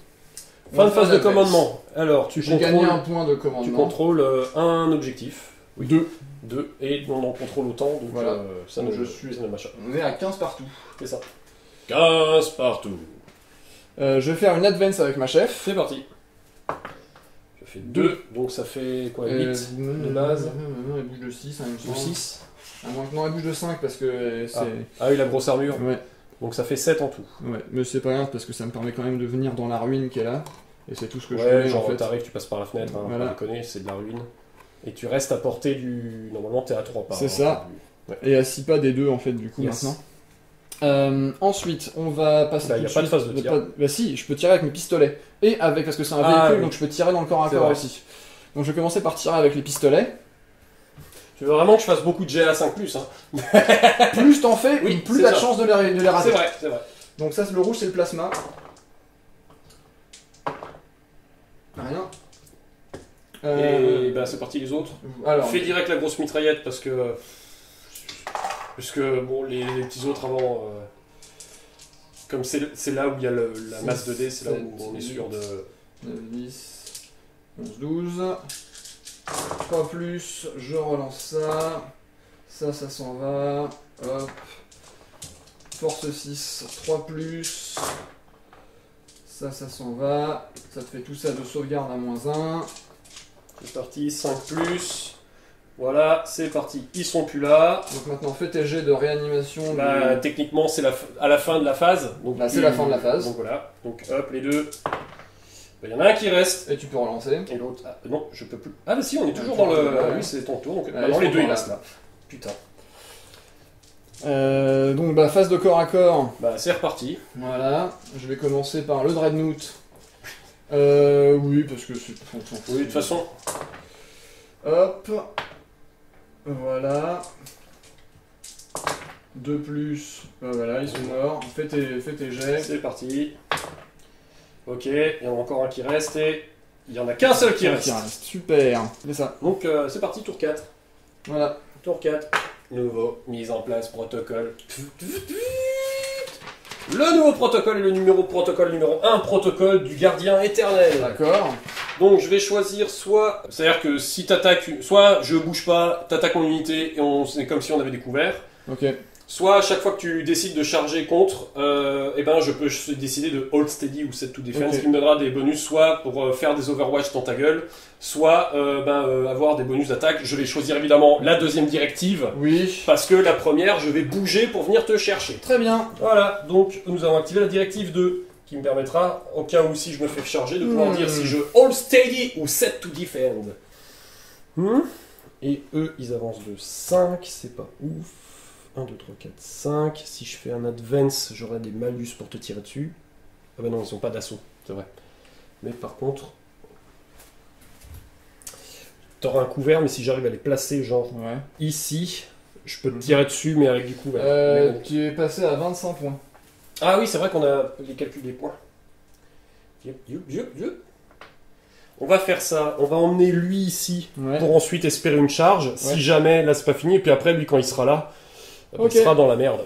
On Fin va de phase faire de la commandement. Alors, tu J'ai gagné un contrôles, point de commandement. tu contrôles un objectif. Oui. 2. 2. Et on en contrôle autant, donc Voilà. ça Donc ne je suis- ça ne machin. On est à 15 partout. C'est ça. 15 partout. Je vais faire une advance avec ma chef. C'est parti. Je fais 2, donc ça fait quoi 8 de base. Elle bouge de 6, hein, il me Ou semble. 6. Ah, non, elle bouge de 5 parce que c'est. Ah oui, la grosse armure. Ouais, Donc ça fait 7 en tout. ouais, mais c'est pas grave parce que ça me permet quand même de venir dans la ruine qu'elle a. Et c'est tout ce que je Ouais, fais genre en fait. t'arrives, tu passes par la fenêtre, hein, Voilà. pas déconner, c'est de la ruine. Et tu restes à portée du. Normalement, t'es à 3 pas. C'est ça. Ouais. Et à 6 pas des deux en fait, du coup, Yes. maintenant. Ensuite, on va passer. Bah, tout y a de pas de suite- phase de tir. Bah, si, je peux tirer avec mes pistolets. Et avec, parce que c'est un Ah, véhicule, oui. donc je peux tirer dans le corps à C'est corps vrai. aussi. Donc je vais commencer par tirer avec les pistolets. Tu veux vraiment que je fasse beaucoup de GLA 5 hein. Plus t'en fais, Oui, plus c'est t'as de ça. chance de les rater. C'est vrai, c'est vrai. Donc ça, c'est le rouge, c'est le plasma. Rien. Et bah c'est parti les autres. Alors, Fais direct la grosse mitraillette parce que. Parce que bon, les petits autres avant. Comme c'est là où il y a la masse de dés, c'est là où on est sûr de. 9, 10, 11, 12. 3 plus, je relance ça. Ça s'en va. Hop. Force 6, 3 plus. Ça s'en va. Ça te fait tout ça de sauvegarde à -1. C'est parti, 5 plus. Voilà, c'est parti. Ils sont plus là. Donc maintenant, fais tes jets de réanimation. Bah, du- techniquement, c'est à la fin de la phase. Donc Bah, c'est la fin de la phase. Donc voilà. Donc hop, les deux. Il y en a un qui reste. Et tu peux relancer. Et l'autre... Ah, non, je peux plus. Ah bah si, on est toujours dans le... Ouais. Oui, c'est ton tour, donc Ouais, maintenant les deux ils là. restent là. Putain. Donc bah phase de corps à corps. Bah c'est reparti. Voilà. Je vais commencer par le Dreadnought. Oui, parce que c'est... Oui, de toute façon... Hop. Voilà. 2 plus. Voilà, ils sont morts. Fais tes jets. C'est parti. Ok, il y en a encore un qui reste et... Il y en a qu'un seul qui reste. Super. C'est ça. Donc c'est parti, tour 4. Voilà. Tour 4. Nouveau, mise en place, protocole. Le nouveau protocole est le protocole numéro 1, protocole du gardien éternel. D'accord. Donc je vais choisir soit... C'est-à-dire que si t'attaques... Soit je bouge pas, t'attaques mon unité et c'est comme si on avait découvert. Ok. Soit à chaque fois que tu décides de charger contre, eh ben je peux décider de hold steady ou set to defense, Ok. qui me donnera des bonus soit pour faire des overwatch dans ta gueule, soit avoir des bonus d'attaque. Je vais choisir évidemment la deuxième directive, Oui. parce que la première, je vais bouger pour venir te chercher. Très bien. Voilà, donc nous avons activé la directive 2, qui me permettra, au cas où si je me fais charger, de pouvoir dire si je hold steady ou set to defend. Et eux, ils avancent de 5, c'est pas ouf. 1, 2, 3, 4, 5. Si je fais un advance, j'aurai des malus pour te tirer dessus. Ah bah non, ils sont pas d'assaut, c'est vrai. Mais par contre, t'auras un couvert, mais si j'arrive à les placer, genre Ouais. ici, je peux te tirer dessus, mais avec du couvert. Mais bon. Tu es passé à 25 points. Ah oui, c'est vrai qu'on a les calculs des points. On va faire ça, on va emmener lui ici Ouais. pour ensuite espérer une charge. Si jamais, là c'est pas fini, et puis après, lui quand il sera là, Ok. il sera dans la merde.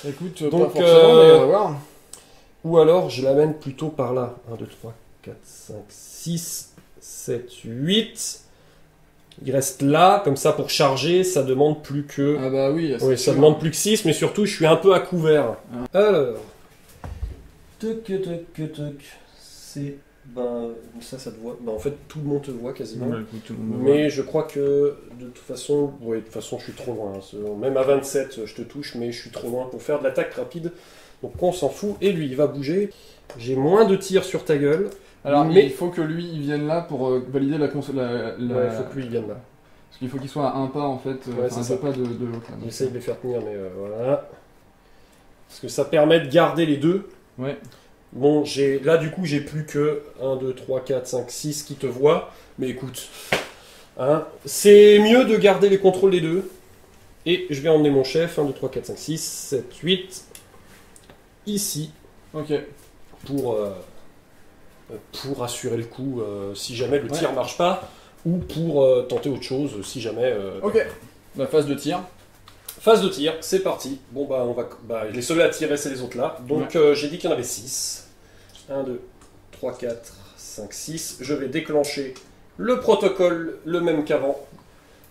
Écoute, Donc, pas forcément, mais on va voir. Ou alors je l'amène plutôt par là. 1, 2, 3, 4, 5, 6, 7, 8. Il reste là, comme ça pour charger, ça demande plus que... Ah bah oui, c'est Oui, ça sûr. demande plus que 6, mais surtout je suis un peu à couvert. Alors... C'est... Ben, ça te voit. Ben, en fait, tout le monde te voit quasiment. Ouais, écoute, tout le monde me Mais je crois que de toute façon, oui, de toute façon, je suis trop loin. Même à 27, je te touche, mais je suis trop loin pour faire de l'attaque rapide. Donc on s'en fout. Et lui, il va bouger. J'ai moins de tirs sur ta gueule. Alors, mais il faut que lui, il vienne là pour valider la console. Ouais, il faut que lui il vienne là. Parce qu'il faut qu'il soit à un pas en fait, Ouais, enfin, c'est un ça. pas de l'autre. là. J'essaye de les faire tenir, mais voilà. Parce que ça permet de garder les deux. Ouais. Bon, là du coup, j'ai plus que 1, 2, 3, 4, 5, 6 qui te voient. Mais écoute, hein, c'est mieux de garder les contrôles des deux. Et je vais emmener mon chef, 1, 2, 3, 4, 5, 6, 7, 8, ici, Ok. pour assurer le coup si jamais le tir marche pas, ou pour tenter autre chose si jamais... Ok. La phase de tir. Phase de tir, c'est parti. Bon bah on va... Bah, les seuls à tirer c'est les autres là. Donc j'ai dit qu'il y en avait 6. 1, 2, 3, 4, 5, 6. Je vais déclencher le protocole, le même qu'avant.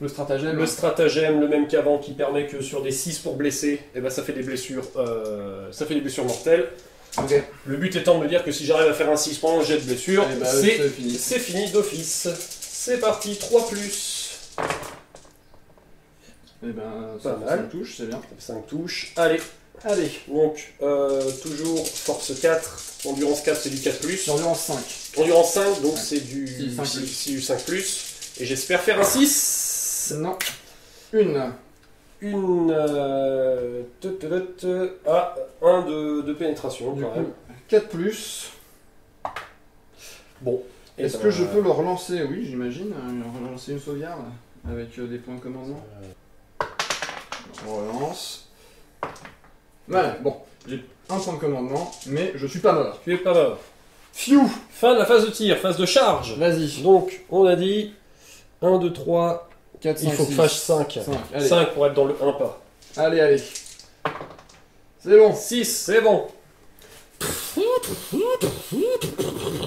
Le stratagème. Le stratagème, le même qu'avant, qui permet que sur des 6 pour blesser, eh ben, ça fait des blessures mortelles. Ok. Le but étant de me dire que si j'arrive à faire un 6 points, jet de blessure, Eh ben, c'est fini. c'est fini d'office. C'est parti, 3 plus. Eh ben, Pas ça mal. touche, c'est bien. 5 touches. Allez, Allez. donc toujours force 4, endurance 4 c'est du 4 plus. Endurance 5. Endurance 5, donc c'est du Si, 5 plus. si, du 5 plus. Et j'espère faire un 6. Non. Une. Une... Ah, 1 de pénétration Du quand coup, même. 4 plus. Bon. Et Est-ce ben, que je peux le relancer? Oui, j'imagine. Relancer une sauvegarde avec des points de commandement. On relance. Voilà, bon. J'ai un point de commandement, mais je suis pas mort. Tu es pas mort. Fiou. Fin de la phase de tir, phase de charge. Vas-y. Donc, on a dit 1, 2, 3, 4, 5, il faut que je fasse 5. 5. Allez. 5 pour être dans le 1 pas. Allez, allez. C'est bon. 6, c'est bon.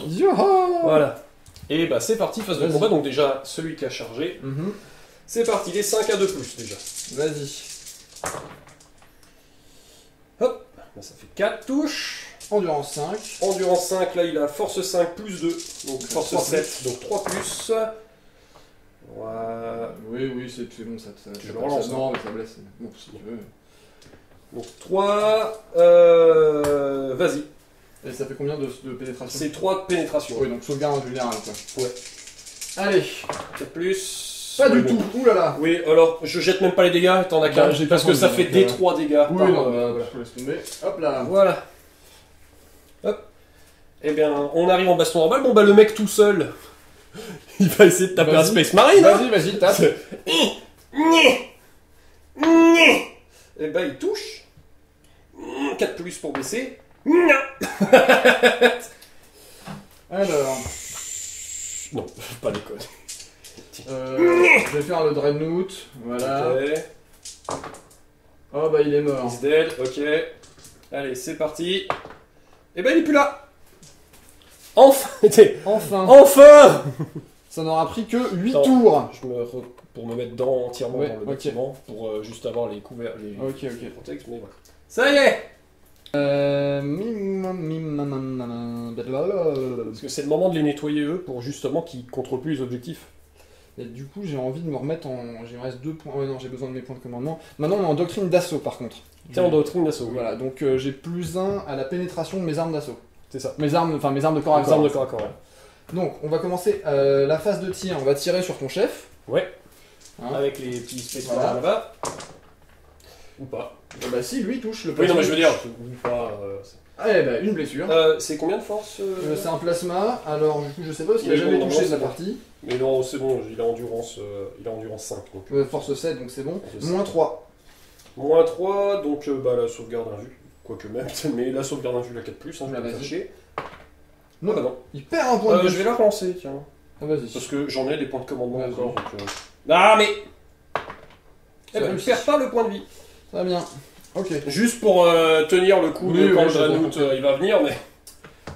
Yoho. Voilà. Et bah c'est parti, phase de Vas-y. combat. Donc déjà, celui qui a chargé. Mhm. C'est parti, les 5 à 2 plus déjà. Vas-y. Hop, là, ça fait 4 touches. Endurance 5. Endurance 5, là il a force 5 plus 2. Donc force 3 7, donc 3 plus. Voilà. Oui, oui, c'est bon, ça Je le relance, Non, mais ça blesse. Bon, si tu veux. Donc 3. Vas-y. Et ça fait combien de pénétration? C'est 3 de pénétration. Oui, donc sauvegarde en général, quoi. Ouais. Allez. 4 plus. Pas Oui, du bon. tout. Ouh là là. Oui, alors je jette même pas les dégâts, t'en as qu'un. Bah, j'ai parce pas que ça envie, fait donc, D3 dégâts. Oui, par, non, bah, voilà, je laisse tomber. Hop là. Voilà. Hop. Eh bien, on arrive en baston normal. Bon, bah, le mec tout seul, il va essayer de taper un Vas-y. Space Marine. Hein. Vas-y, tape. Eh ben, il touche. 4 plus pour baisser. Alors, Non, pas les codes. je vais faire le Dreadnought. Voilà. Ok. Oh bah il est mort. He's dead, ok. Allez, c'est parti. Eh ben, il est plus là. Enfin. Enfin. Enfin. Ça n'aura pris que 8 Attends. tours. Pour me mettre entièrement Ouais, dans le ok. bâtiment, pour juste avoir les couverts, les Ok. contextes, mais voilà. Ça y est. Parce que c'est le moment de les nettoyer eux pour justement qu'ils contrôlent plus les objectifs. Et du coup, j'ai envie de me remettre en. Il me reste 2 points. Ouais, non, j'ai besoin de mes points de commandement. Maintenant, on est en doctrine d'assaut par contre. T'es en doctrine d'assaut. Voilà, donc j'ai plus 1 à la pénétration de mes armes d'assaut. C'est ça. Mes armes de corps à Les corps. armes de corps à corps. Ouais. Donc, on va commencer la phase de tir. On va tirer sur ton chef. Ouais. Hein. Avec les petits space Voilà. marines là-bas. Ou pas. Bah si, lui touche le Oui, non, mais je veux plasma. dire, ou pas. Ah, bah une blessure. C'est combien de force C'est un plasma, alors du coup je sais pas parce qu'il a Oui, jamais bon, touché non, de la c'est bon. partie. Mais non, c'est bon, il a endurance 5. Donc. Force 7 donc c'est bon. Force 7. Moins 3. Moins 3, donc bah, la sauvegarde invue. Quoique même, mais la sauvegarde invue, la 4+, hein, je Ah, vais vas-y. me faire chier. Non, Ah bah non. Il perd un point de Je vie. vais la relancer, tiens. Ah vas-y. Parce que j'en ai des points de commandement Vas-y. encore. Donc, Ah, mais Ça eh ben, va. ne perds pas le point de vie. Très bien. Ok. Juste pour tenir le coup Oui, de oui, quand le j'ai bien Dreadnought compris. il va venir, mais.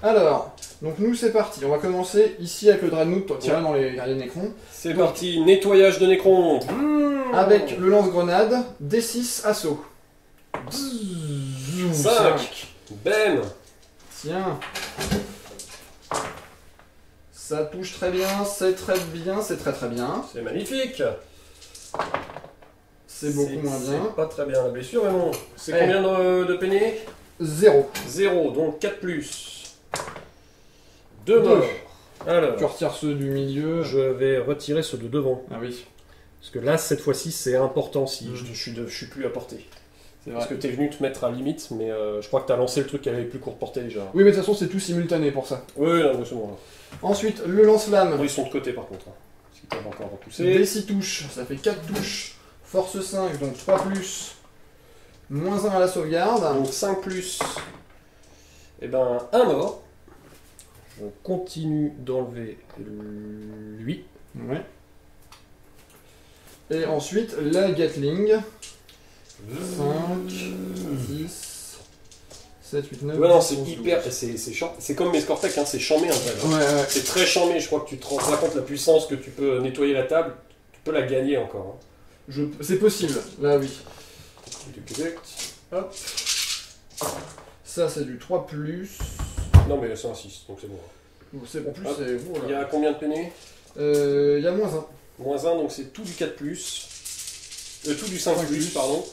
Alors, donc nous c'est parti. On va commencer ici avec le Dreadnought pour tirer dans les guerriers Necrons. C'est parti, nettoyage de Necron. Avec le lance-grenade, D6 assaut. 5. Bam. Tiens. Ça touche très bien, c'est très bien, c'est très très bien. C'est magnifique. C'est beaucoup moins bien. C'est pas très bien la blessure, mais bon. C'est Eh. combien de peiné 0. 0, donc 4+. 2 morts. Alors, Tu retires ceux du milieu. je vais retirer ceux de devant. Ah oui, Parce que là, cette fois-ci, c'est important si Mm. je suis plus à portée. c'est vrai. Parce que t'es venu te mettre à limite, mais je crois que t'as lancé le truc qui avait plus courte portée déjà. Oui, mais de toute façon, c'est tout simultané pour ça. Oui, là, c'est bon. Ensuite, le lance-flamme. Bon, ils sont de côté par contre. Hein. Parce qu'ils peuvent encore repousser. D6 touches, ça fait 4 touches. Force 5, donc 3 plus. Moins 1 à la sauvegarde. Donc 5+. Et ben, un mort. Je continue d'enlever lui. Ouais. Et ensuite, la Gatling. 5, 6, 7, 8, 9. Ouais, non, c'est 11, hyper. 12. C'est comme mes Scortec, hein, c'est chambé un vrai. Là. Ouais. C'est très chambé, je crois que tu te rends pas compte la puissance que tu peux nettoyer la table. Tu peux la gagner encore. Hein. C'est possible, là oui. Hop. Ça, c'est du 3 plus. Non, mais c'est un 6, donc c'est bon. C'est en plus, Hop. c'est vous. Il y a combien de peiné Il y a moins 1. Moins 1, donc c'est tout du 4+. Tout du 5+, 5+, pardon.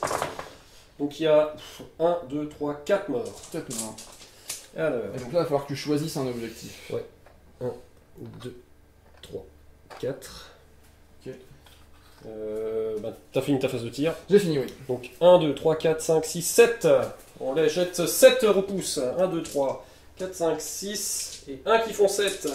Donc il y a 1, 2, 3, 4 morts. 4 morts. Alors, Et donc là, il va falloir que tu choisisses un objectif. 2, 3, 4. Ok. T'as fini ta phase de tir. J'ai fini, oui. Donc 1, 2, 3, 4, 5, 6, 7. On les jette 7 repousses. 1, 2, 3, 4, 5, 6. Et 1 qui font 7.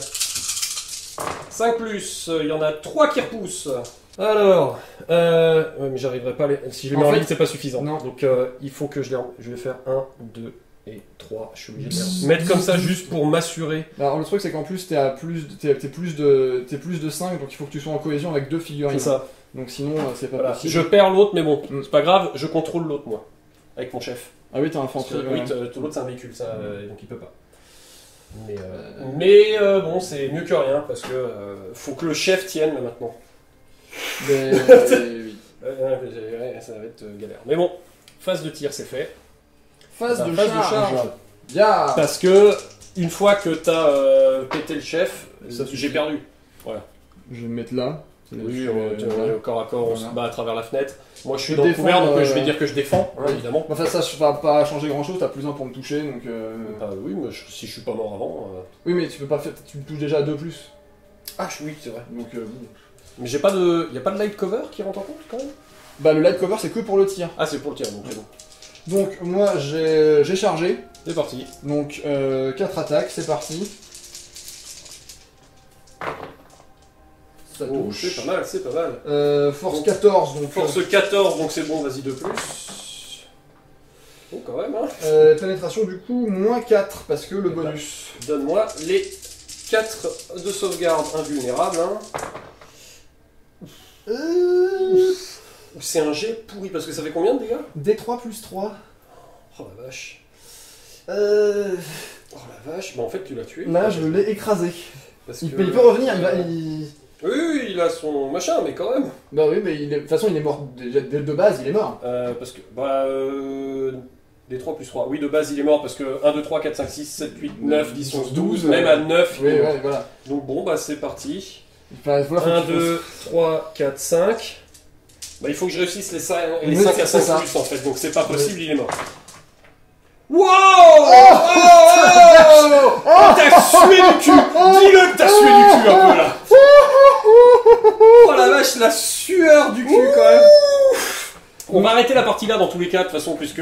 5 plus. Il y en a 3 qui repoussent. Alors, ouais, mais j'arriverai pas à les... Si je les mets En en fait, ligne, c'est pas suffisant. non. Donc il faut que je vais faire 1, 2 et 3. Je suis obligé de les mettre comme ça juste pour m'assurer. Alors, le truc, c'est qu'en plus, t'es plus de 5, donc il faut que tu sois en cohésion avec 2 figurines. C'est ça. Donc sinon, c'est pas Voilà. possible. Je perds l'autre, mais bon, Mm. c'est pas grave, je contrôle l'autre, moi. Avec mon chef. Ah oui, t'as un Parce que, infanterie. oui, ouais. l'autre c'est un véhicule, ça, donc il peut pas. Mais bon, c'est mieux que rien, parce que faut que le chef tienne là maintenant. Mais, oui. Ça va être galère. Mais bon, phase de tir, c'est fait. Phase de Phase charge. de charge. Ya. Parce que, une fois que t'as pété le chef, Ça suffit. j'ai perdu. Je vais me mettre là. Oui, on est au corps à corps, on se bat à travers la fenêtre. Moi je suis Je dans le défends, couvert, donc je vais dire que je défends, hein, oui. évidemment. Enfin, ça va pas changer grand chose, t'as plus un pour me toucher donc. Ah oui, mais si je suis pas mort avant. Oui, mais tu peux pas faire. Tu me touches déjà à 2+. Ah oui, c'est vrai. Donc, bon. Mais j'ai pas de. Y a pas de light cover qui rentre en compte quand même? Bah, le light cover c'est que pour le tir. Ah, c'est pour le tir, donc c'est bon. Donc, moi j'ai chargé. C'est parti. Donc, 4 attaques, c'est parti. Ça Oh, touche. c'est pas mal, c'est pas mal. Force Donc, 14, donc. Force 14, donc c'est bon, vas-y de plus. Oh, quand même, hein. Pénétration du coup, moins 4, parce que le bonus. Donne-moi les 4 de sauvegarde invulnérables, hein. C'est un jet pourri, parce que ça fait combien de dégâts? D3 plus 3. Oh la vache. Oh la vache, bah en fait tu l'as tué. Là, je l'ai écrasé. Parce Il que- peut revenir, Oui, oui, il a son machin, mais quand même. Bah oui, mais de toute façon, il est mort déjà de base, il est mort. Parce que, des 3 plus 3. Oui, de base il est mort parce que 1, 2, 3, 4, 5, 6, 7, 8, 9, 10, 11, 12. Même à 9, il Oui, est mort. ouais, voilà. Donc bon, bah c'est parti. Enfin, voilà, faut 1, que tu 2, 3, 4, 5. Bah il faut que je réussisse les 5, Oui, à c'est 5 ça. plus en fait, donc c'est pas Oui. possible, il est mort. Wow! fasses- Oh, t'as sué du cul! Dis-le que t'as sué du cul un peu là! Oh la vache, la sueur du cul quand même! On va arrêter la partie là dans tous les cas, de toute façon, puisque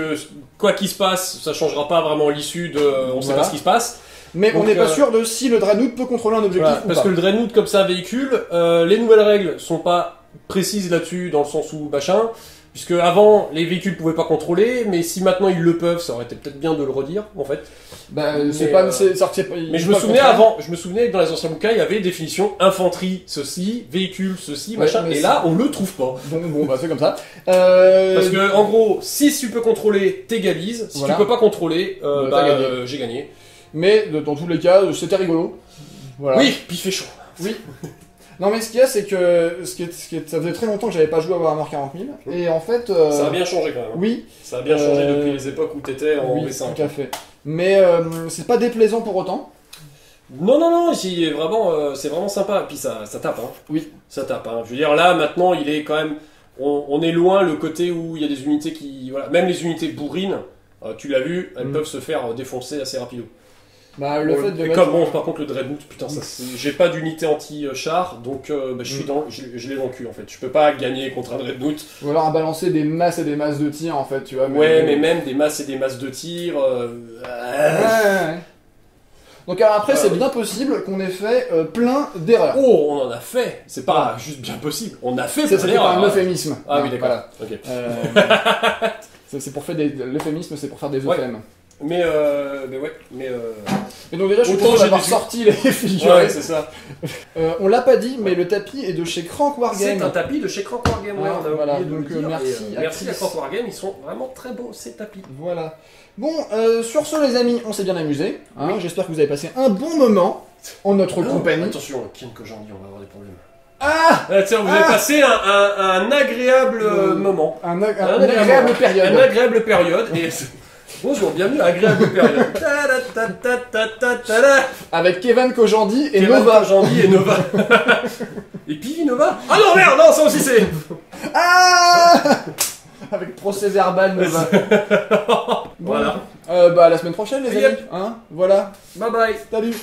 quoi qu'il se passe, ça changera pas vraiment l'issue de. On sait Voilà. pas ce qui se passe. Mais Donc, on n'est pas sûr de si le Dreadnought peut contrôler un objectif Voilà, ou parce pas. que le Dreadnought, comme ça, véhicule, les nouvelles règles sont pas précises là-dessus, dans le sens où machin. Puisque avant, les véhicules pouvaient pas contrôler, mais si maintenant ils le peuvent, ça aurait été peut-être bien de le redire, en fait. Bah, c'est Mais, pas. C'est pas Mais je me souvenais avant, je me souvenais que dans les anciens bouquins, il y avait définition infanterie, ceci, véhicule, ceci, Ouais, machin, mais et là, on le trouve pas. Donc bon, bah c'est comme ça. Parce que, en gros, si tu peux contrôler, t'égalises, si Voilà. tu peux pas contrôler, T'as gagné. j'ai gagné. Mais dans tous les cas, c'était rigolo. Voilà. Oui, puis il fait chaud. Oui. Non mais ce qu'il y a, c'est que ça faisait très longtemps que j'avais pas joué à Warhammer 40 000. Et en fait. Ça a bien changé quand même. Oui. Ça a bien changé Euh, depuis les époques où t'étais en Oui, V5. tout à fait. Mais c'est pas déplaisant pour autant. Non, non, non, ici, vraiment, c'est vraiment sympa. Et puis ça tape, hein. Oui. Ça tape, hein. Je veux dire, là, maintenant, il est quand même. On est loin le côté où il y a des unités qui. Voilà. Même les unités bourrines, tu l'as vu, elles peuvent se faire défoncer assez rapido. Bah le fait de Et mettre... comme bon, par contre, le Dreadnought, putain, ça, j'ai pas d'unité anti-char, donc bah, je suis je l'ai dans le cul en fait. Je peux pas gagner contre un Dreadnought. Ou alors à balancer des masses et des masses de tir en fait, tu vois. Ouais, mais même des masses et des masses de tir. Ouais. Donc alors, après, c'est bien possible qu'on ait fait plein d'erreurs. Oh, on en a fait. C'est pas juste bien possible. On a fait plein C'était d'erreurs. pas un euphémisme. Ah oui, d'accord. Voilà. Ok. C'est pour faire l'euphémisme, c'est pour faire des Ouais. euphémes. Mais ouais, Et donc déjà, je suis Autant content j'ai d'avoir des- sorti les figurines. ouais, c'est ça. On l'a pas dit, mais le tapis est de chez Crank C'est un Wargame. tapis de chez Crank Wargame. Ouais, Ouais, on a voilà, oublié de donc, le dire. merci Et, à merci à Chris. Crank Wargame, ils sont vraiment très beaux ces tapis. Voilà. Bon, sur ce les amis, on s'est bien amusé. Hein. J'espère que vous avez passé un bon moment en notre compagnie. Attention, Ken Kojandi, on va avoir des problèmes. Ah, Tiens, vous avez passé un agréable moment. un agréable période. Une agréable période. Et bonjour, bienvenue à agréable période. Ta-da-ta-ta-ta-ta-ta. Avec Kevin Kojandi et Kevin Nova. Kojandi et Nova. Et puis Nova. Ah non, merde, non, ça aussi c'est. Ah avec procès verbal Nova. Voilà. Bah à la semaine prochaine les Yep. amis. Hein voilà. Bye bye. Salut.